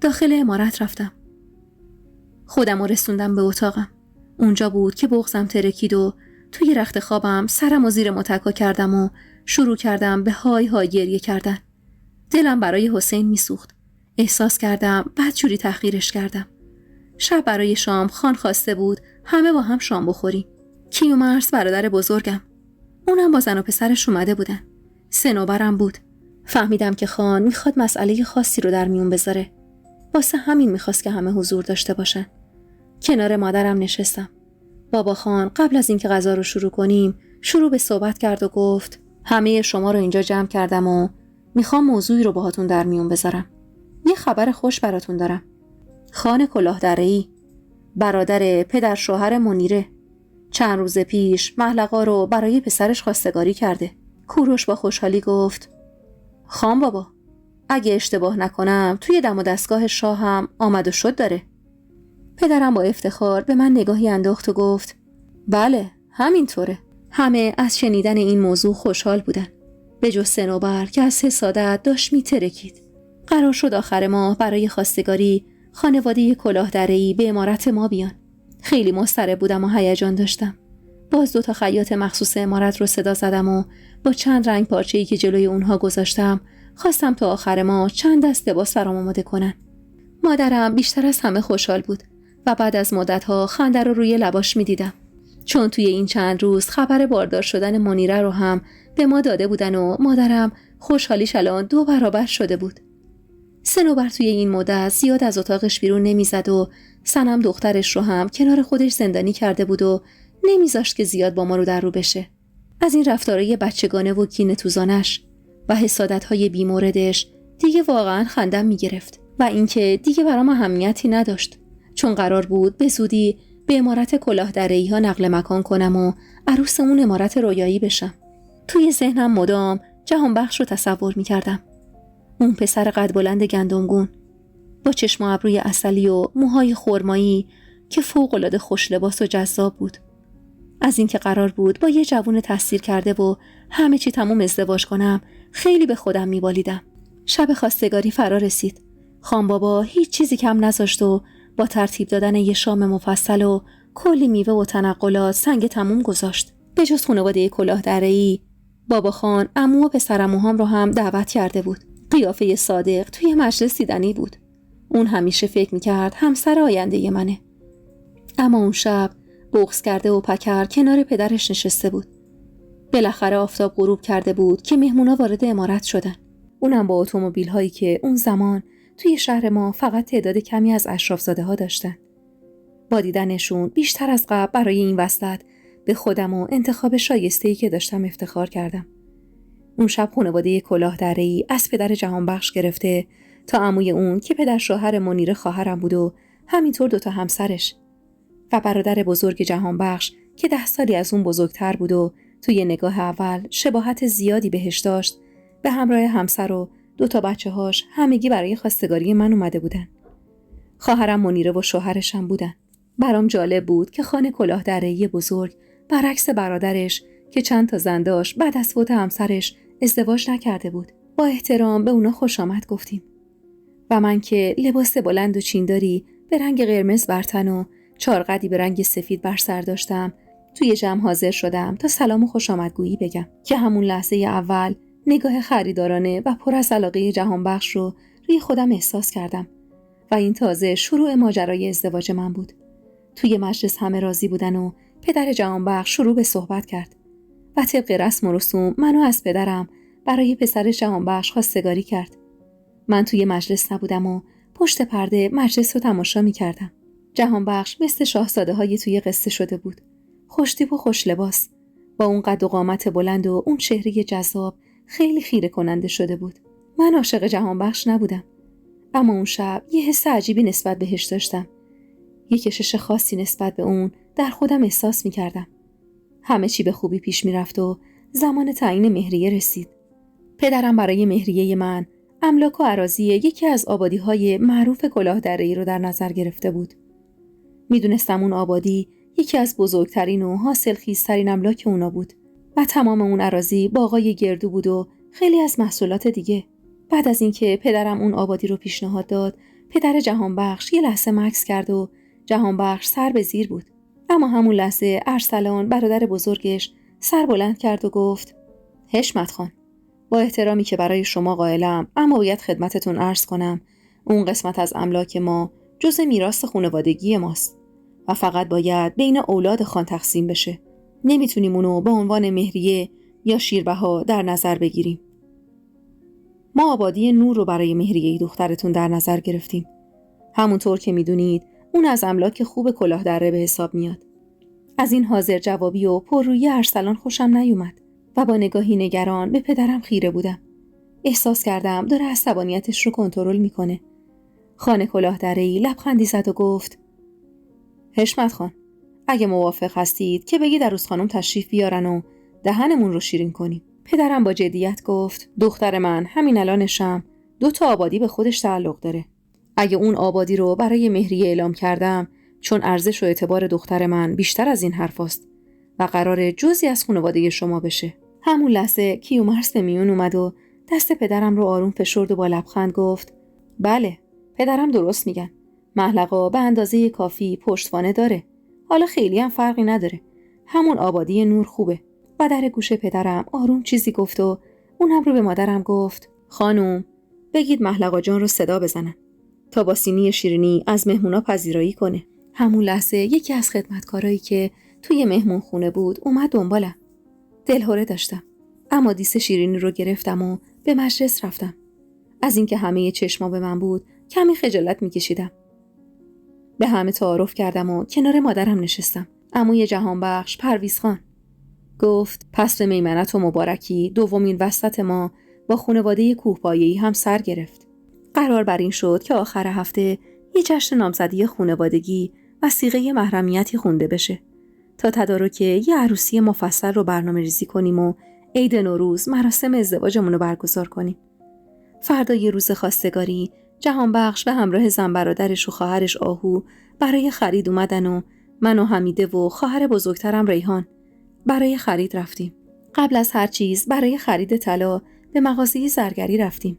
داخل عمارت رفتم. خودم رو رسوندم به اتاقم. اونجا بود که بغضم ترکید و توی رخت خوابم سرم و زیر متکا کردم و شروع کردم به های های گریه کردن. دلم برای حسین میسوخت. احساس کردم بدجوری تحقیرش کردم. شب برای شام خان خواسته بود همه با هم شام بخوریم. کیومرث برادر بزرگم. اونم با زن و پسرش اومده بودن. سنوبرم بود. فهمیدم که خان میخواد مسئله خاصی رو در میون بذاره. واسه همین میخواست که همه حضور داشته باشن. کنار مادرم نشستم. بابا خان قبل از اینکه غذا رو شروع کنیم شروع به صحبت کرد و گفت همه شما رو اینجا جمع کردم و میخوام موضوعی رو باهاتون در میون بذارم. یه خبر خوش براتون دارم. خان کلاهدره‌ای برادر پدر شوهر منیره چند روز پیش محلقا رو برای پسرش خواستگاری کرده. کوروش با خوشحالی گفت خان بابا، اگه اشتباه نکنم توی دم و دستگاه شاه هم آمد و شد داره. پدرم با افتخار به من نگاهی انداخت و گفت بله همینطوره. همه از شنیدن این موضوع خوشحال بودن به جز سنوبر که از حسادت داشت میترکید. قرار شد آخر ماه برای خواستگاری خانواده کلاهدره‌ای به عمارت ما بیان. خیلی مضطرب بودم و هیجان داشتم. باز 2 خیاط مخصوص عمارت رو صدا زدم و با چند رنگ پارچه‌ای که جلوی اونها گذاشتم خواستم تا آخر ماه چند دست لباس برام آماده کنن. مادرم بیشتر از همه خوشحال بود و بعد از مدت‌ها خنده رو روی لباش می‌دیدم. چون توی این چند روز خبر باردار شدن منیره رو هم به ما داده بودن و مادرم خوشحالیش الان 2 برابر شده بود. سنوبر توی این مدت زیاد از اتاقش بیرون نمیزد و سنم دخترش رو هم کنار خودش زندانی کرده بود و نمیذاشت که زیاد با ما رو در رو بشه. از این رفتارهای بچگانه و کینه‌توزانش و حسادت‌های بی‌موردش دیگه واقعاً خندم میگرفت و اینکه دیگه برام اهمیتی نداشت، چون قرار بود به زودی به عمارت کلاهدره‌ای‌ها نقل مکان کنم و عروس اون عمارت رویایی بشم. توی ذهنم مدام جهان بخش رو تصور می‌کردم. اون پسر قد بلند گندمگون با چشم و ابروی عسلی و موهای خرمایی که فوق‌العاده خوش لباس و جذاب بود. از اینکه قرار بود با یه جوون تحصیل کرده و همه چی تموم ازدواج کنم خیلی به خودم میبالیدم. شب خواستگاری فرا رسید. خان بابا هیچ چیزی کم نذاشت و با ترتیب دادن یه شام مفصل و کلی میوه و تنقلات سنگ تموم گذاشت. به جز خانواده کلاهدره‌ای، بابا خان عمو و پسرعموهام رو هم دعوت کرده بود. قیافه صادق توی مجلس دیدنی بود. اون همیشه فکر می‌کرد همسر آینده منه. اما اون شب بغض کرده و پکر کنار پدرش نشسته بود. بالاخره آفتاب غروب کرده بود که مهمونا وارد عمارت شدن. اونم با اتومبیل‌هایی که اون زمان توی شهر ما فقط تعداد کمی از اشرافزاده‌ها داشتن. با دیدنشون بیشتر از قبل برای این وصلت به خودم و انتخاب شایسته‌ای که داشتم افتخار کردم. اون شب خانواده کلاهدره‌ای از پدر جهانبخش گرفته تا عموی اون که پدر شوهر منیر خواهرم بود و همینطور 2 همسرش و برادر بزرگ جهانبخش که 10 سالی از اون بزرگتر بود و توی نگاه اول شباهت زیادی بهش داشت، به همراه همسر و 2 بچه‌هاش همگی برای خواستگاری من اومده بودن. خواهرم منیره و شوهرش هم بودن. برام جالب بود که خانه کلاهدره‌ای بزرگ برعکس برادرش که چند تا زن داشت بعد از فوت همسرش ازدواج نکرده بود. با احترام به اونا خوش آمد گفتیم. و من که لباس بلند و چینداری به رنگ قرمز بر تن و چارقدی به رنگ سفید بر سر داشتم، توی جمع حاضر شدم تا سلام و خوش آمدگویی بگم که همون لحظه اول نگاه خریدارانه و پر از علاقه جهانبخش رو روی خودم احساس کردم و این تازه شروع ماجرای ازدواج من بود. توی مجلس همه راضی بودن و پدر جهانبخش شروع به صحبت کرد و طبق رسم و رسوم منو از پدرم برای پسر جهانبخش خواستگاری کرد. من توی مجلس نبودم و پشت پرده مجلس رو تماشا می کردم. جهانبخش مثل شاهزاده های توی قصه شده بود. خوشتیپ و خوش لباس، با اون قد و قامت بلند و اون چهره جذاب خیلی خیره کننده شده بود. من عاشق جهانبخش نبودم، اما اون شب یه حس عجیبی نسبت بهش داشتم. یه کشش خاصی نسبت به اون در خودم احساس می کردم. همه چی به خوبی پیش می رفت و زمان تعیین مهریه رسید. پدرم برای مهریه من املاک و اراضی یکی از آبادی‌های معروف کلاهدره‌ای رو در نظر گرفته بود. میدونستم اون آبادی یکی از بزرگترین و حاصلخیزترین املاک اونا بود و تمام اون اراضی باغای گردو بود و خیلی از محصولات دیگه. بعد از اینکه پدرم اون آبادی رو پیشنهاد داد، پدر جهانبخش یه لحظه مکث کرد و جهانبخش سر به زیر بود. اما همون لحظه ارسلان برادر بزرگش سر بلند کرد و گفت: حشمت خان، با احترامی که برای شما قائلم، اما باید خدمتتون عرض کنم اون قسمت از املاک ما جزء میراث خانوادگی ماست و فقط باید بین اولاد خان تقسیم بشه. نمیتونیم اونو به عنوان مهریه یا شیربها در نظر بگیریم. ما آبادی نور رو برای مهریه دخترتون در نظر گرفتیم. همونطور که میدونید اون از املاک خوب کلاهدره به حساب میاد. از این حاضر جوابی و پررویی ارسلان خوشم نیومد و با نگاهی نگران به پدرم خیره بودم. احساس کردم داره عصبانیتش رو کنترل میکنه. خانه کلاهدره‌ای لبخندی زد و گفت: حشمت خان، اگه موافق هستید که بگید عروس خانم تشریف بیارن و دهنمون رو شیرین کنیم. پدرم با جدیت گفت: دختر من همین الانشم 2 آبادی به خودش تعلق داره. اگه اون آبادی رو برای مهریه اعلام کردم، چون ارزش و اعتبار دختر من بیشتر از این حرفاست و قراره جزئی از خانواده شما بشه. همون لحظه کیومرث به میون اومد و دست پدرم رو آروم فشرد و با لبخند گفت: بله، پدرم درست میگن. محلقا به اندازه کافی پشتوانه داره. حالا خیلی هم فرقی نداره. همون آبادی نور خوبه. و در گوش پدرم آروم چیزی گفت و اونم رو به مادرم گفت: خانم، بگید محلقا جان رو صدا بزنن تا با سینی شیرینی از مهمونا پذیرایی کنه. همون لحظه یکی از خدمتکارایی که توی مهمون خونه بود اومد دنبالم. دلهره داشتم، اما دیس شیرینی رو گرفتم و به مجلس رفتم. از اینکه همه چشما به من بود کمی خجالت میکشیدم. به همه تعارف کردم و کنار مادرم نشستم. عموی جهانبخش پرویز خان گفت: پس به میمنت و مبارکی دومین وصلت ما با خانواده کوهپایه‌ای هم سر گرفت. قرار بر این شد که آخر هفته یه جشن نامزدی خانوادگی و صیغه محرمیتی خونده بشه تا تدارک یه عروسی مفصل رو برنامه‌ریزی کنیم و عید نوروز مراسم ازدواجمون رو برگزار کنیم. فردای روز خواستگاری جهانبخش به همراه زن برادرش و خواهرش آهو برای خرید اومدن و من و حمیده و خواهر بزرگترم ریحان برای خرید رفتیم. قبل از هر چیز برای خرید طلا به مغازه زرگری رفتیم.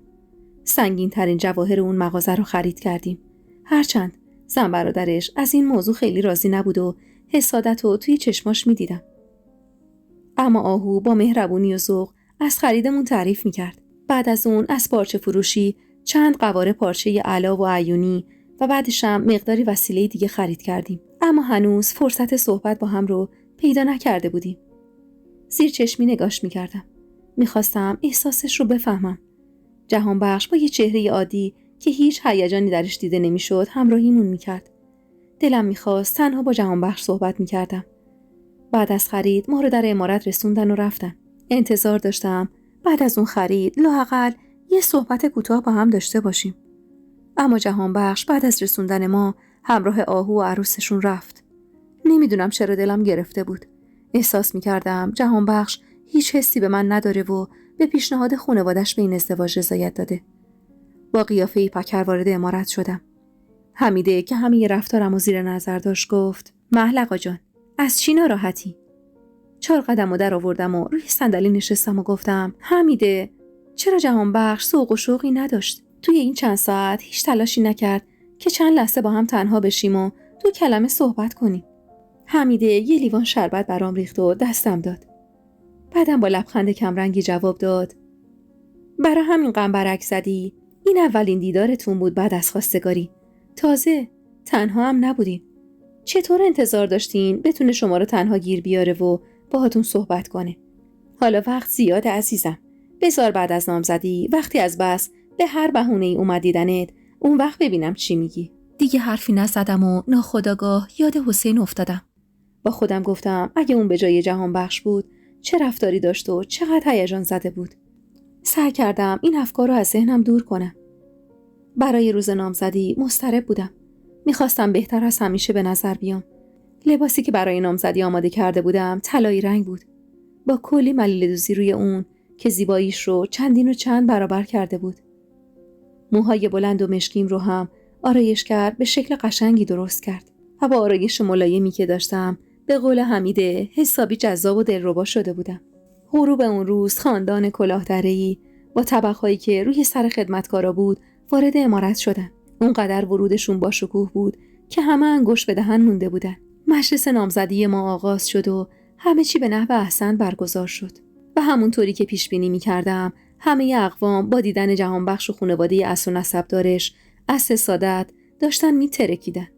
سنگین ترین جواهر اون مغازه رو خرید کردیم. هرچند زن برادرش از این موضوع خیلی راضی نبود و حسادت رو توی چشماش می‌دیدم. اما آهو با مهربونی و ذوق از خریدمون تعریف میکرد. بعد از اون از پارچه فروشی چند قواره پارچه علا و عیونی و بعدش هم مقداری وسیله دیگه خرید کردیم. اما هنوز فرصت صحبت با هم رو پیدا نکرده بودیم. زیر چشمی نگاش میکردم. میخواستم احساسش رو بفهمم. جهانبخش با یه چهره عادی که هیچ هیجانی درش دیده نمیشد همراهیمون میکرد. دلم میخواست تنها با جهانبخش صحبت میکردم. بعد از خرید ما رو در عمارت رسوندن و رفتن. انتظار داشتم بعد از اون خرید لااقل یه صحبت کوتاه با هم داشته باشیم. اما جهانبخش بعد از رسوندن ما همراه آهو و عروسشون رفت. نمیدونم چرا دلم گرفته بود. احساس میکردم جهانبخش هیچ حسی به من نداره و به پیشنهاد خانواده‌اش به این ازدواج رضایت داده. با قیافه‌ای پکر وارد عمارت شدم. حمیده که همه رفتارم و زیر نظر داشت گفت: محلقا جان، از چی ناراحتی؟ 4 قدمو در آوردم و روی صندلی نشستم و گفتم: حمیده، چرا جهانبخش ذوق و شوقی نداشت؟ توی این چند ساعت هیچ تلاشی نکرد که چند لحظه با هم تنها بشیم و 2 کلمه صحبت کنیم. حمیده یه لیوان شربت برام ریخت و دستم داد. بعدم با لبخند کمرنگی جواب داد: برای همین غم برک زدی؟ این اولین دیدارتون بود بعد از خواستگاری. تازه تنها هم نبودین. چطور انتظار داشتین بتونه شما رو تنها گیر بیاره و باهاتون صحبت کنه؟ حالا وقت زیاده عزیزم. بذار بعد از نامزدی وقتی از بس به هر بهونه‌ای اومد دیدنت، اون وقت ببینم چی میگی. دیگه حرفی نزدم و ناخودآگاه یاد حسین افتادم. با خودم گفتم اگه اون به جای جهانبخش بود چه رفتاری داشت و چقدر هیجان زده بود. سعی کردم این افکار رو از ذهنم دور کنم. برای روز نامزدی مضطرب بودم. میخواستم بهتر از همیشه به نظر بیام. لباسی که برای نامزدی آماده کرده بودم طلایی رنگ بود، با کلی ملیل دوزی روی اون که زیباییش رو چندین و چند برابر کرده بود. موهای بلند و مشکیم رو هم آرایشگر به شکل قشنگی درست کرد و با آرایش ملایمی که داشتم به قول حمیده حسابی جذاب و دلربا شده بودم. غروب اون روز خاندان کلاهدره‌ای با طبقهایی که روی سر خدمتکارا بود وارد عمارت شدن. اونقدر ورودشون با شکوه بود که همه انگشت به دهن مونده بودن. مجلس نامزدی ما آغاز شد و همه چی به نحو احسن برگزار شد و همونطوری که پیش بینی می‌کردم همه اقوام با دیدن جهانبخش و خانواده اصل و نسبدارش از حسادت داشتن میترکیدن.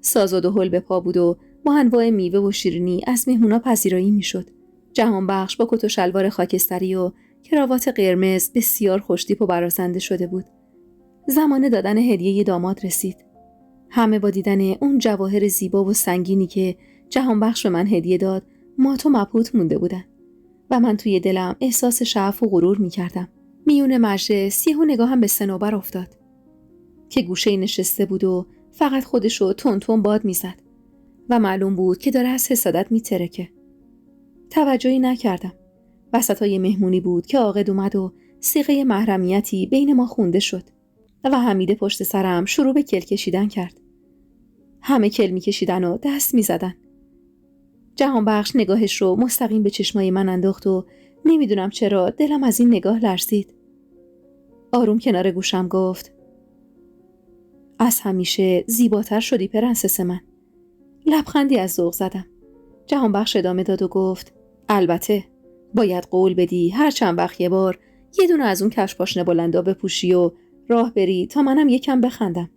ساز و دهل به پا بود و با انواع میوه و شیرینی از مهمونا پذیرایی میشد. جهانبخش با کت و شلوار خاکستری و کراوات قرمز بسیار خوشتیپ و برازنده شده بود. زمان دادن هدیه داماد رسید. همه با دیدن اون جواهر زیبا و سنگینی که جهانبخش به من هدیه داد مات و مبهوت مونده بودن و من توی دلم احساس شعف و غرور می‌کردم. میون مجلس یهو نگاهم به صنوبر افتاد که گوشه‌ای نشسته بود و فقط خودشو تون تون باد میزد و معلوم بود که داره از حسادت میترکه. توجهی نکردم. وسطای مهمونی بود که عاقد اومد و صیغه محرمیتی بین ما خونده شد و حمیده پشت سرم شروع به کل کشیدن کرد. همه کل میکشیدن و دست میزدن. جهانبخش نگاهش رو مستقیم به چشمای من انداخت و نمیدونم چرا دلم از این نگاه لرزید. آروم کنار گوشم گفت: از همیشه زیباتر شدی پرنسس من. لبخندی از ذوق زدم. جهانبخش ادامه داد و گفت: البته باید قول بدی هر چند وقت یه بار یه دونه از اون کفش پاشنه بلندا بپوشی و راه بری تا منم یکم بخندم.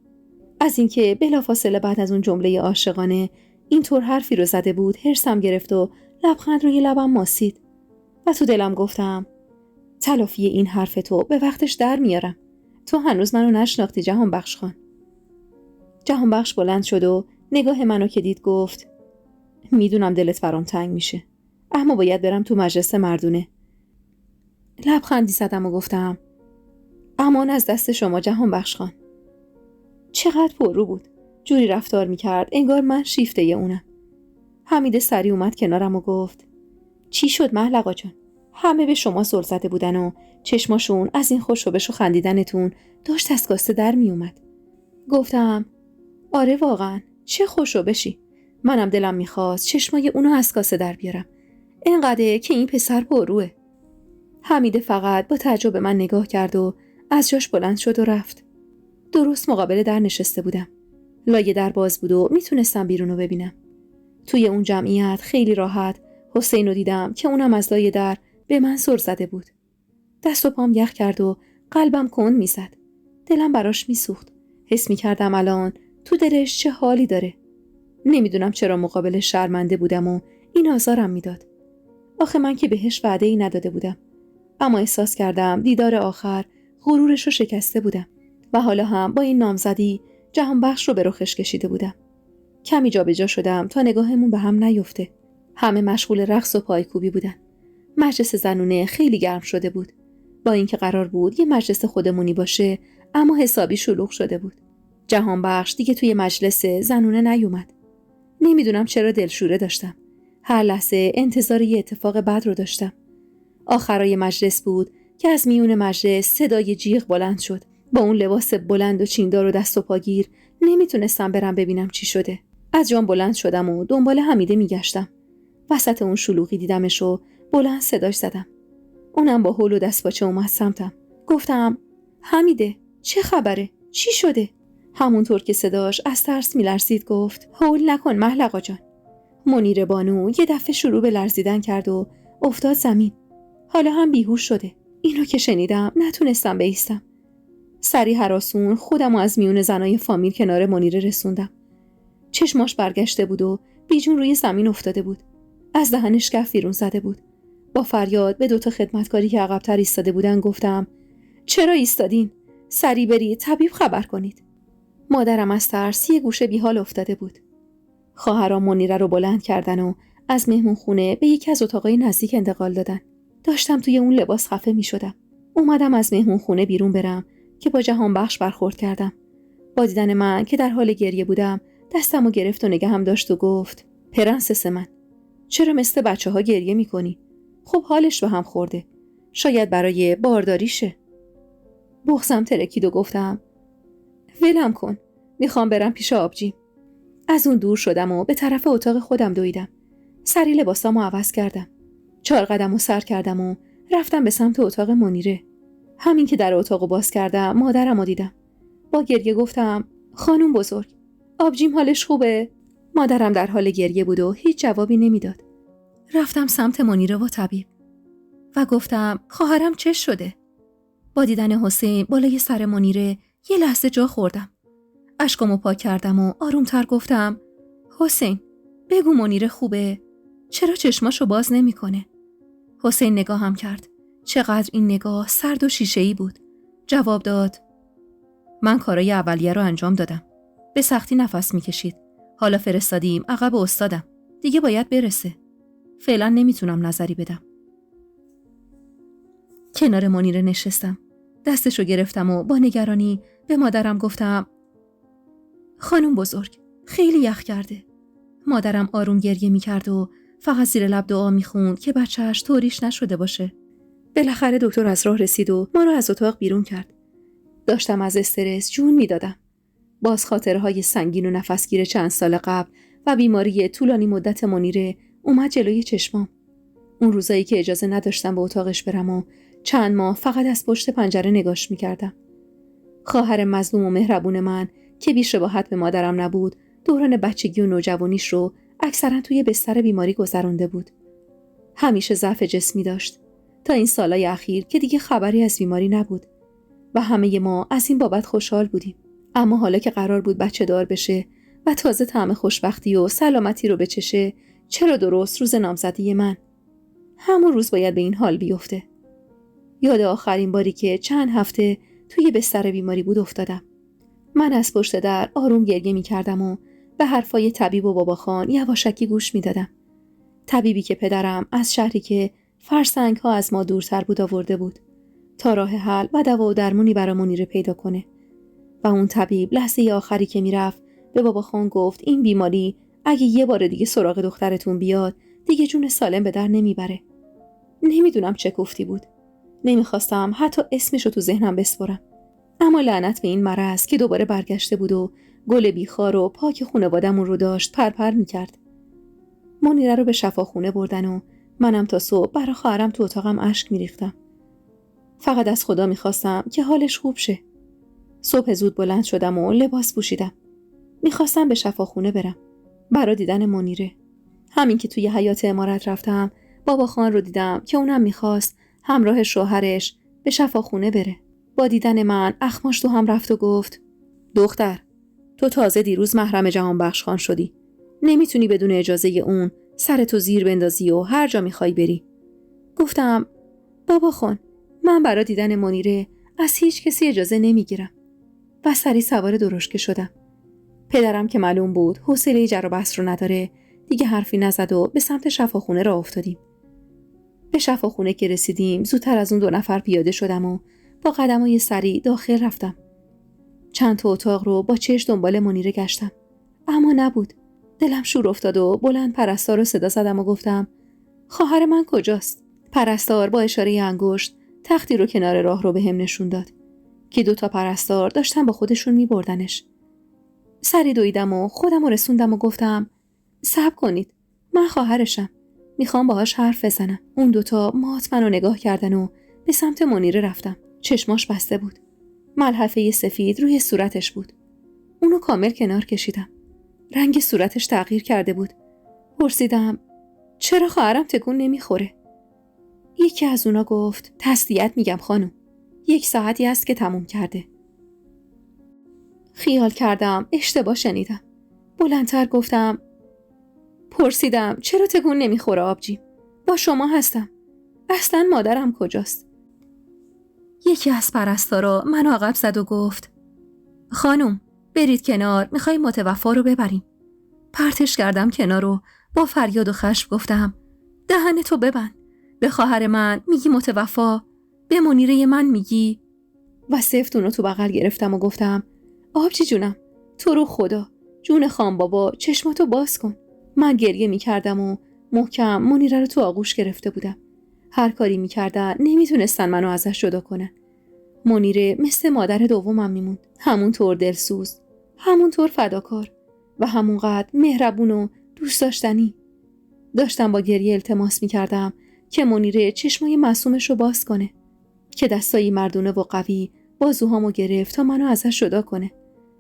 از اینکه بلافاصله بعد از اون جمله عاشقانه اینطور حرفی رو زده بود هرسم گرفت و لبخند روی لبم ماسید و تو دلم گفتم تلافی این حرف تو به وقتش در میارم. تو هنوز منو نشناختی جهانبخش خان. جهانبخش بلند شد و نگاه منو که دید گفت: میدونم دلت برام تنگ میشه، اما باید برم تو مجلس مردونه. لبخندی زدم و گفتم: امان از دست شما جهانبخش خان. چقدر پررو بود. جوری رفتار میکرد انگار من شیفته اونم. حمیده سری اومد کنارم و گفت: چی شد محلقا جان؟ همه به شما زل زده بودن و چشماشون از این خوشوبش و خندیدنتون داشت از کاسه در میومد. گفتم: آره واقعا چه خوشوبشی. منم دلم میخواست چشمای اونو از کاسه در بیارم. اینقدر که این پسر پرروه. حمیده فقط با تعجب به من نگاه کرد و از جاش بلند شد و رفت. درست مقابل در نشسته بودم. لایه در باز بود و میتونستم بیرونو ببینم. توی اون جمعیت خیلی راحت حسین رو دیدم که اونم از لای در به من سر زده بود. دست و پام یخ کرد و قلبم کند میزد. دلم براش میسوخت. حس میکردم الان تو دلش چه حالی داره. نمیدونم چرا مقابل شرمنده بودم و این آزارم میداد. آخه من که بهش وعده‌ای نداده بودم. اما احساس کردم دیدار آخر غرورش رو شکسته بودم و حالا هم با این نامزدی جهان بخش رو به رخش کشیده بودم. کمی جابجا شدم تا نگاهمون به هم نیفته. همه مشغول رقص و پایکوبی بودن. مجلس زنونه خیلی گرم شده بود. با اینکه قرار بود یه مجلس خودمونی باشه، اما حسابی شلوغ شده بود. جهان بخش دیگه توی مجلس زنونه نیومد. نمیدونم چرا دلشوره داشتم. هر لحظه انتظار یه اتفاق بد رو داشتم. آخرای مجلس بود که از میون مجلس صدای جیغ بلند شد. با اون لباس بلند و چیندار و دست و پاگیر نمیتونستم برم ببینم چی شده. از جام بلند شدم و دنبال حمیده میگشتم. وسط اون شلوغی دیدمش و بلند صداش زدم. اونم با هول و دستپاچه اومد سمتم. گفتم حمیده چه خبره؟ چی شده؟ همونطور که صداش از ترس میلرزید گفت هول نکن محلقا جان. منیر بانو یه دفعه شروع به لرزیدن کرد و افتاد زمین. حالا هم بیهوش شده. اینو که شنیدم نتونستم بایستم. سری هراسون خودمو از میون زنای فامیل کنار منیره رسوندم. چشماش برگشته بود و بیجون روی زمین افتاده بود. از دهنش کف بیرون زده بود. با فریاد به 2 خدمتکاری که عقب‌تر ایستاده بودن گفتم چرا ایستادین؟ سری برید طبیب خبر کنید. مادرم از ترس یه گوشه بیحال افتاده بود. خواهرام منیره رو بلند کردن و از مهمون خونه به یکی از اتاقای نزدیک انتقال دادن. داشتم توی اون لباس خفه می شدم. اومدم از مهمون خونه بیرون برم که با جهان بخش برخورد کردم. با دیدن من که در حال گریه بودم دستمو گرفت و نگهم داشت و گفت پرنسس من چرا مثل بچه‌ها گریه می‌کنی؟ خب حالش به هم خورده. شاید برای بارداریشه. بغضم ترکید و گفتم ولم کن. میخوام برم پیش آبجیم. از اون دور شدم و به طرف اتاق خودم دویدم. سری لباسامو عوض کردم. 4 قدمو سر کردم و رفتم به سمت اتاق منیره. همین که در اتاقو باز کردم مادرمو دیدم. با گریه گفتم خانم بزرگ آبجیم حالش خوبه؟ مادرم در حال گریه بود و هیچ جوابی نمیداد. رفتم سمت منیره و طبیب و گفتم خواهرم چه شده؟ با دیدن حسین بالای سر منیره یه لحظه جا خوردم. اشکامو پاک کردم و آرومتر گفتم حسین بگو منیره خوبه؟ چرا چشماشو باز نمیکنه؟ حسین نگاهم کرد. چقدر این نگاه سرد و شیشه‌ای بود. جواب داد من کارای اولیه رو انجام دادم. به سختی نفس میکشید. حالا فرستادیم عقب استادم. دیگه باید برسه. فعلا نمیتونم نظری بدم. کنار منیره نشستم. دستشو گرفتم و با نگرانی به مادرم گفتم خانم بزرگ خیلی یخ کرده. مادرم آروم گریه میکرد و فقط زیر لب دعا میخوند که بچه‌اش طوریش نشده باشه. بالاخره دکتر از راه رسید و ما رو از اتاق بیرون کرد. داشتم از استرس جون میدادم. باز خاطرهای سنگین و نفسگیر چند سال قبل و بیماری طولانی مدت منیره اومد جلوی چشمام. اون روزایی که اجازه نداشتم به اتاقش برم و چند ماه فقط از پشت پنجره نگاش میکردم. خواهر مظلوم و مهربون من که بی شباهت به مادرم نبود، دوران بچگی و نوجوانیش رو اکثرا توی بستر بیماری گذرونده بود. همیشه ضعف جسمی داشت تا این سالای اخیر که دیگه خبری از بیماری نبود و همه ما از این بابت خوشحال بودیم. اما حالا که قرار بود بچه دار بشه و تازه طعم خوشبختی و سلامتی رو بچشه، چرا درست روز نامزدی من همون روز باید به این حال بیفته؟ یاد آخرین باری که چند هفته توی بستر بیماری بود افتادم. من از پشت در آروم گریه می کردم و به حرفای طبیب و باباخان یواشکی گوش می دادم. طبیبی که پدرم از شهری که فرسنگ ها از ما دورتر بود آورده بود تا راه حل و دوا و درمونی برای منیره پیدا کنه. و اون طبیب لحظه آخری که می رفت به باباخان گفت این بیماری اگه یه بار دیگه سراغ دخترتون بیاد دیگه جون سالم به در نمیبره. نمیدونم چه گفتی بود. نمیخواستم حتی اسمشو تو ذهنم بسپرم. اما لعنت به این مرض که دوباره برگشته بود و گل بیخار و پاک خانواده‌مون رو داشت پرپر میکرد. منیره رو به شفاخونه بردن و منم تا صبح برای خواهرم تو اتاقم اشک میریختم. فقط از خدا میخواستم که حالش خوب شه. صبح زود بلند شدم و لباس پوشیدم. میخواستم به شفاخونه برم برای دیدن منیره. همین که توی حیاط عمارت رفتم، بابا خان رو دیدم که اونم میخواست همراه شوهرش به شفاخونه بره. با دیدن من اخماش تو هم رفت و گفت: دختر، تو تازه دیروز محرم جهانبخش خان شدی. نمیتونی بدون اجازه اون سرتو زیر بندازی و هر جا میخوای بری. گفتم: بابا خان، من برای دیدن منیره از هیچ کسی اجازه نمیگیرم. و سری سوار درشکه شدم. پدرم که معلوم بود حوصله جر و بحث رو نداره، دیگه حرفی نزد و به سمت شفاخونه راه افتادیم. به شفاخونه که رسیدیم زودتر از اون 2 نفر پیاده شدم و با قدمای سریع داخل رفتم. چند تا اتاق رو با چشم دنبال منیره گشتم، اما نبود. دلم شور افتاد و بلند پرستار رو صدا زدم و گفتم: خواهر من کجاست؟ پرستار با اشاره انگشت تختی رو کنار راه رو بهم نشون داد که 2 تا پرستار داشتن با خودشون میبردنش. سری دویدم و خودم رو رسوندم و گفتم: صبر کنید، من خواهرشم، میخوام باهاش حرف بزنم. اون 2 تا مات منو نگاه کردن و به سمت منیره رفتم. چشماش بسته بود، ملحفه سفید روی صورتش بود. اونو کامل کنار کشیدم. رنگ صورتش تغییر کرده بود. پرسیدم: چرا خواهرم تکون نمیخوره؟ یکی از اونا گفت: تسلیت میگم خانم، 1 ساعتی است که تموم کرده. خیال کردم اشتباه شنیدم. بلندتر گفتم: پرسیدم چرا تکون نمیخوره آبجی؟ با شما هستم. اصلا مادرم کجاست؟ یکی از پرستارا منو عقب زد و گفت: خانم، برید کنار، میخواییم متوفا رو ببریم. پرتش کردم کنار و با فریاد و خشم گفتم: دهنتو ببند. به خواهر من میگی متوفا؟ به منیره من میگی؟ و سفت اونو تو بغل گرفتم و گفتم: آبجی جونم، تو رو خدا، جون خان بابا، چشماتو باز کن. من گریه میکردم و محکم منیره رو تو آغوش گرفته بودم. هر کاری میکردن نمیتونستن منو ازش جدا کنن. منیره مثل مادر دومم میموند، همونطور دلسوز، همونطور فداکار و همونقدر مهربون و دوست داشتنی. داشتم با گریه التماس میکردم که منیره چشمای معصومش رو باز کنه، که دستایی مردونه و قوی بازوهامو گرفت تا منو ازش جدا کنه.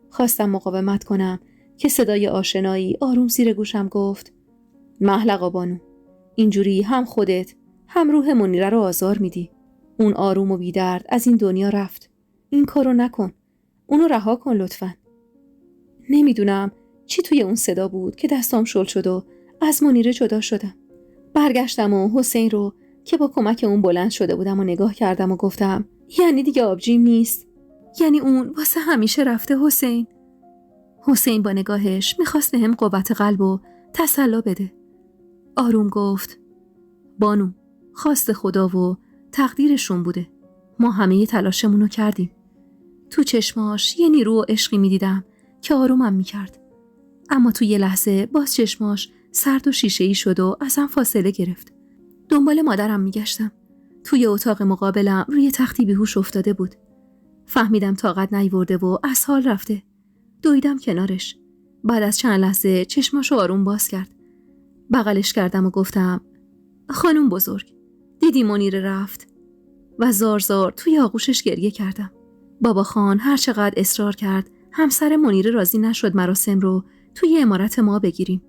خواستم مقاومت کنم که صدای آشنایی آروم زیر گوشم گفت: محلقا بانو، اینجوری هم خودت هم روح منیره رو آزار میدی. اون آروم و بی‌درد از این دنیا رفت. این کارو نکن. اونو رها کن لطفاً. نمیدونم چی توی اون صدا بود که دستام شل شد و از منیره جدا شدم. برگشتم و حسین رو که با کمک اون بلند شده بودم و نگاه کردم و گفتم: یعنی دیگه آبجیم نیست؟ یعنی اون واسه همیشه رفته حسین؟ حسین با نگاهش میخواست بهم قوت قلب و تسلا بده. آروم گفت: بانو، خواست خدا و تقدیرشون بوده. ما همه تلاشمونو کردیم. تو چشماش یه نیرو و عشقی میدیدم که آرومم میکرد. اما تو یه لحظه باز چشماش سرد و شیشه‌ای شد و ازم فاصله گرفت. دنبال مادرم میگشتم. توی اتاق مقابلم روی تختی بیهوش افتاده بود. فهمیدم طاقت نیورده و از حال رفته. دویدم کنارش. بعد از چند لحظه چشماشو آروم باز کرد. بغلش کردم و گفتم: خانم بزرگ، دیدی منیره رفت؟ و زار زار توی آغوشش گریه کردم. بابا خان هر چقدر اصرار کرد همسر منیره راضی نشد مراسم رو توی عمارت ما بگیریم.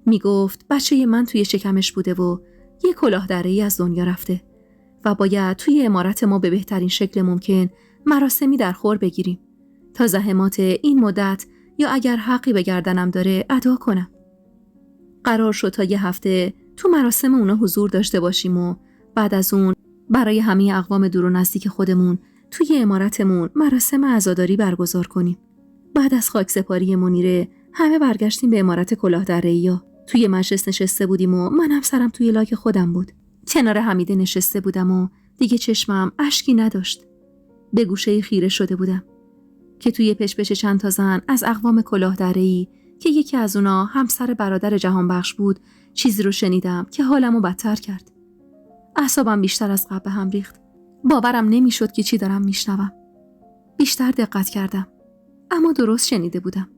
میگفت بچه من توی شکمش بوده و یه کلاهدره‌ای از دنیا رفته و باید توی عمارت ما به بهترین شکل ممکن مراسمی در خور بگیریم تا زحمات این مدت یا اگر حقی به گردنم داره ادا کنم. قرار شد تا یه هفته تو مراسم اونا حضور داشته باشیم و بعد از اون برای همه اقوام دور و نزدیک خودمون توی عمارتمون مراسم عزاداری برگزار کنیم. بعد از خاکسپاری منیره همه برگشتیم به عمارت کلاهدره‌ای‌ها. توی مجلس نشسته بودیم و منم سرم توی لاک خودم بود. کنار حمیده نشسته بودم و دیگه چشمم اشکی نداشت. به گوشه خیره شده بودم که توی پشپش چند تا زن از اقوام کلاهدره‌ای که یکی از اونا همسر برادر جهانبخش بود چیزی رو شنیدم که حالمو بدتر کرد. اعصابم بیشتر از قبل به هم ریخت. باورم نمیشد که چی دارم میشنوم. بیشتر دقت کردم، اما درست شنیده بودم.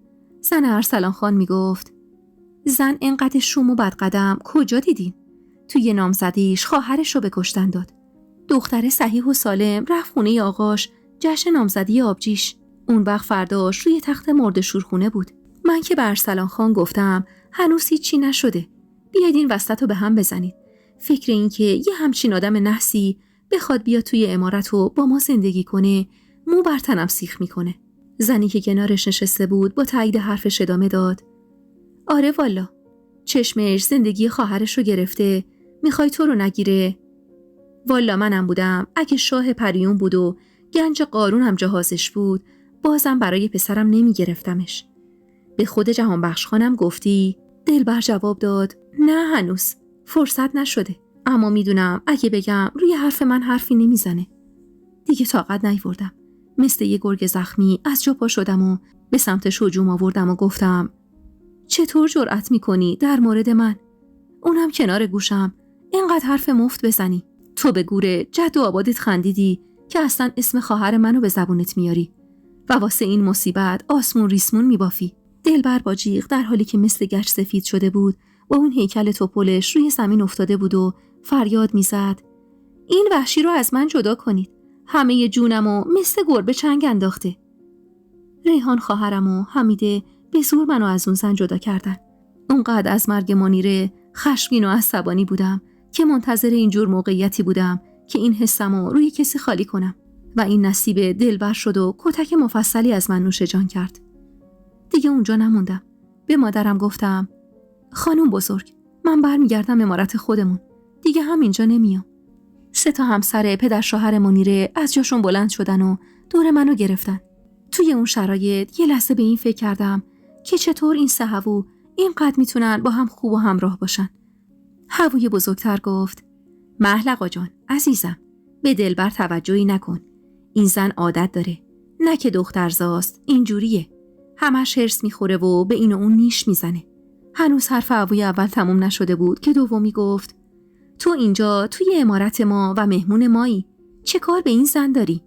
زن ارسلان خان میگفت: زن اینقدر شوم و بدقدم کجا دیدین؟ توی نامزدیش خواهرش رو به کشتن داد. دختر صحیح و سالم رفت خونه آقاش جشن نامزدی آبجیش. اون وقت فرداش روی تخت مرده شورخونه بود. من که به ارسلان خان گفتم هنوز هیچی نشده. بیاید این وسط رو به هم بزنید. فکر این که یه همچین آدم نحسی بخواد بیاد توی عمارت و با ما زندگی کنه مو بر تنم سیخ میکنه. زنی که کنارش نشسته بود با تایید حرفش ادامه داد: آره والا، چشمش زندگی خواهرش رو گرفته، میخوای تو رو نگیره؟ والا منم بودم اگه شاه پریون بود و گنج قارون هم جهازش بود بازم برای پسرم نمیگرفتمش. به خود جهانبخش خانم گفتی؟ دلبر جواب داد: نه هنوز فرصت نشده، اما میدونم اگه بگم روی حرف من حرفی نمیزنه. دیگه طاقت نیاوردم. مثل یه گرگ زخمی از جا پا شدم و به سمتش هجوم آوردم و گفتم: چطور جرأت میکنی در مورد من؟ اونم کنار گوشم اینقدر حرف مفت بزنی؟ تو به گور جد و آبادت خندیدی که اصلا اسم خواهر منو به زبونت میاری و واسه این مصیبت آسمون ریسمون میبافی. دلبر با جیغ در حالی که مثل گچ سفید شده بود با اون هیکل توپلش روی زمین افتاده بود و فریاد میزد: این وحشی رو از من جدا کنید. همه جونمو مثل گربه چنگ انداخته. ریحان خواهرم و حمیده به زور منو از اون زن جدا کردن. اونقدر از مرگ منیره خشمگین و عصبانی بودم که منتظر اینجور موقعیتی بودم که این حسمو روی کسی خالی کنم و این نصیب دلبر شد و کتک مفصلی از من نوش جان کرد. دیگه اونجا نموندم. به مادرم گفتم: خانم بزرگ، من برمیگردم عمارت خودمون. دیگه هم اینجا نمیام. 3 همسر پدر شوهر منیره از جاشون بلند شدن و دور منو گرفتن. توی اون شرایط یه لحظه به این فکر کردم که چطور این 3 هوو اینقدر میتونن با هم خوب و همراه باشن. هووی بزرگتر گفت: محلقا جان عزیزم، به دلبر توجهی نکن. این زن عادت داره، نه که دخترزاست، اینجوریه. همش هرس میخوره و به این و اون نیش میزنه. هنوز حرف هووی اول تموم نشده بود که دومی گفت: تو اینجا توی عمارت ما و مهمون مایی، چه کار به این زن داری؟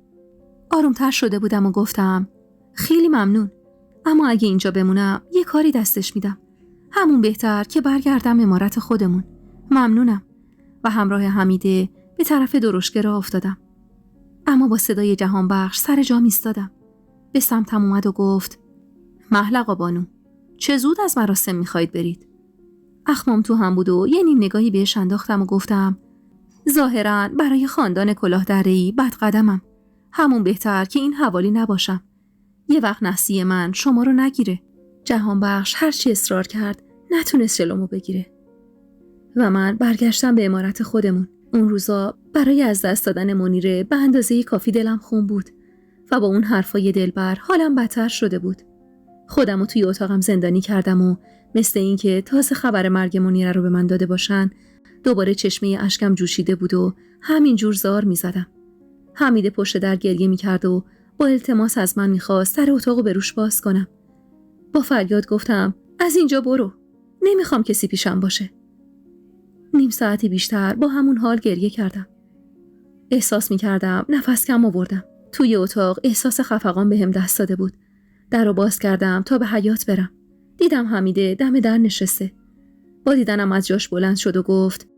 آرومتر شده بودم و گفتم: خیلی ممنون، اما اگه اینجا بمونم یه کاری دستش میدم. همون بهتر که برگردم عمارت خودمون. ممنونم. و همراه حمیده به طرف درشکه راه افتادم. اما با صدای جهانبخش سر جام ایستادم. به سمتم اومد و گفت: محلقا بانو، چه زود از مراسم میخواید برید؟ اخمام تو هم بود و یه نیم نگاهی بهش انداختم و گفتم: ظاهراً برای خاندان کلاه دره‌ای بد قدمم. همون بهتر که این حوالی نباشم. یه وقت نحسی من شما رو نگیره. جهانبخش هرچی اصرار کرد نتونست جلومو بگیره. و من برگشتم به عمارت خودمون. اون روزا برای از دست دادن منیره به اندازه کافی دلم خون بود و با اون حرفای دلبر حالم بدتر شده بود. خودمو توی اتاقم زندانی کردم و مثل این که تازه خبر مرگ منیره رو به من داده باشن دوباره چشمه اشکم جوشیده بود و همینجور زار میزدم. حمیده پشت در گریه میکرد و با التماس از من میخواست در اتاقو به روش باز کنم. با فریاد گفتم: از اینجا برو، نمیخوام کسی پیشم باشه. نیم ساعتی بیشتر با همون حال گریه کردم. احساس میکردم نفس کم آوردم. توی اتاق احساس خفقان بهم دست داده بود. در رو باز کردم تا به حیاط برم. دیدم حمیده دم در نشسته. با دیدنم از جاش بلند شد و گفت: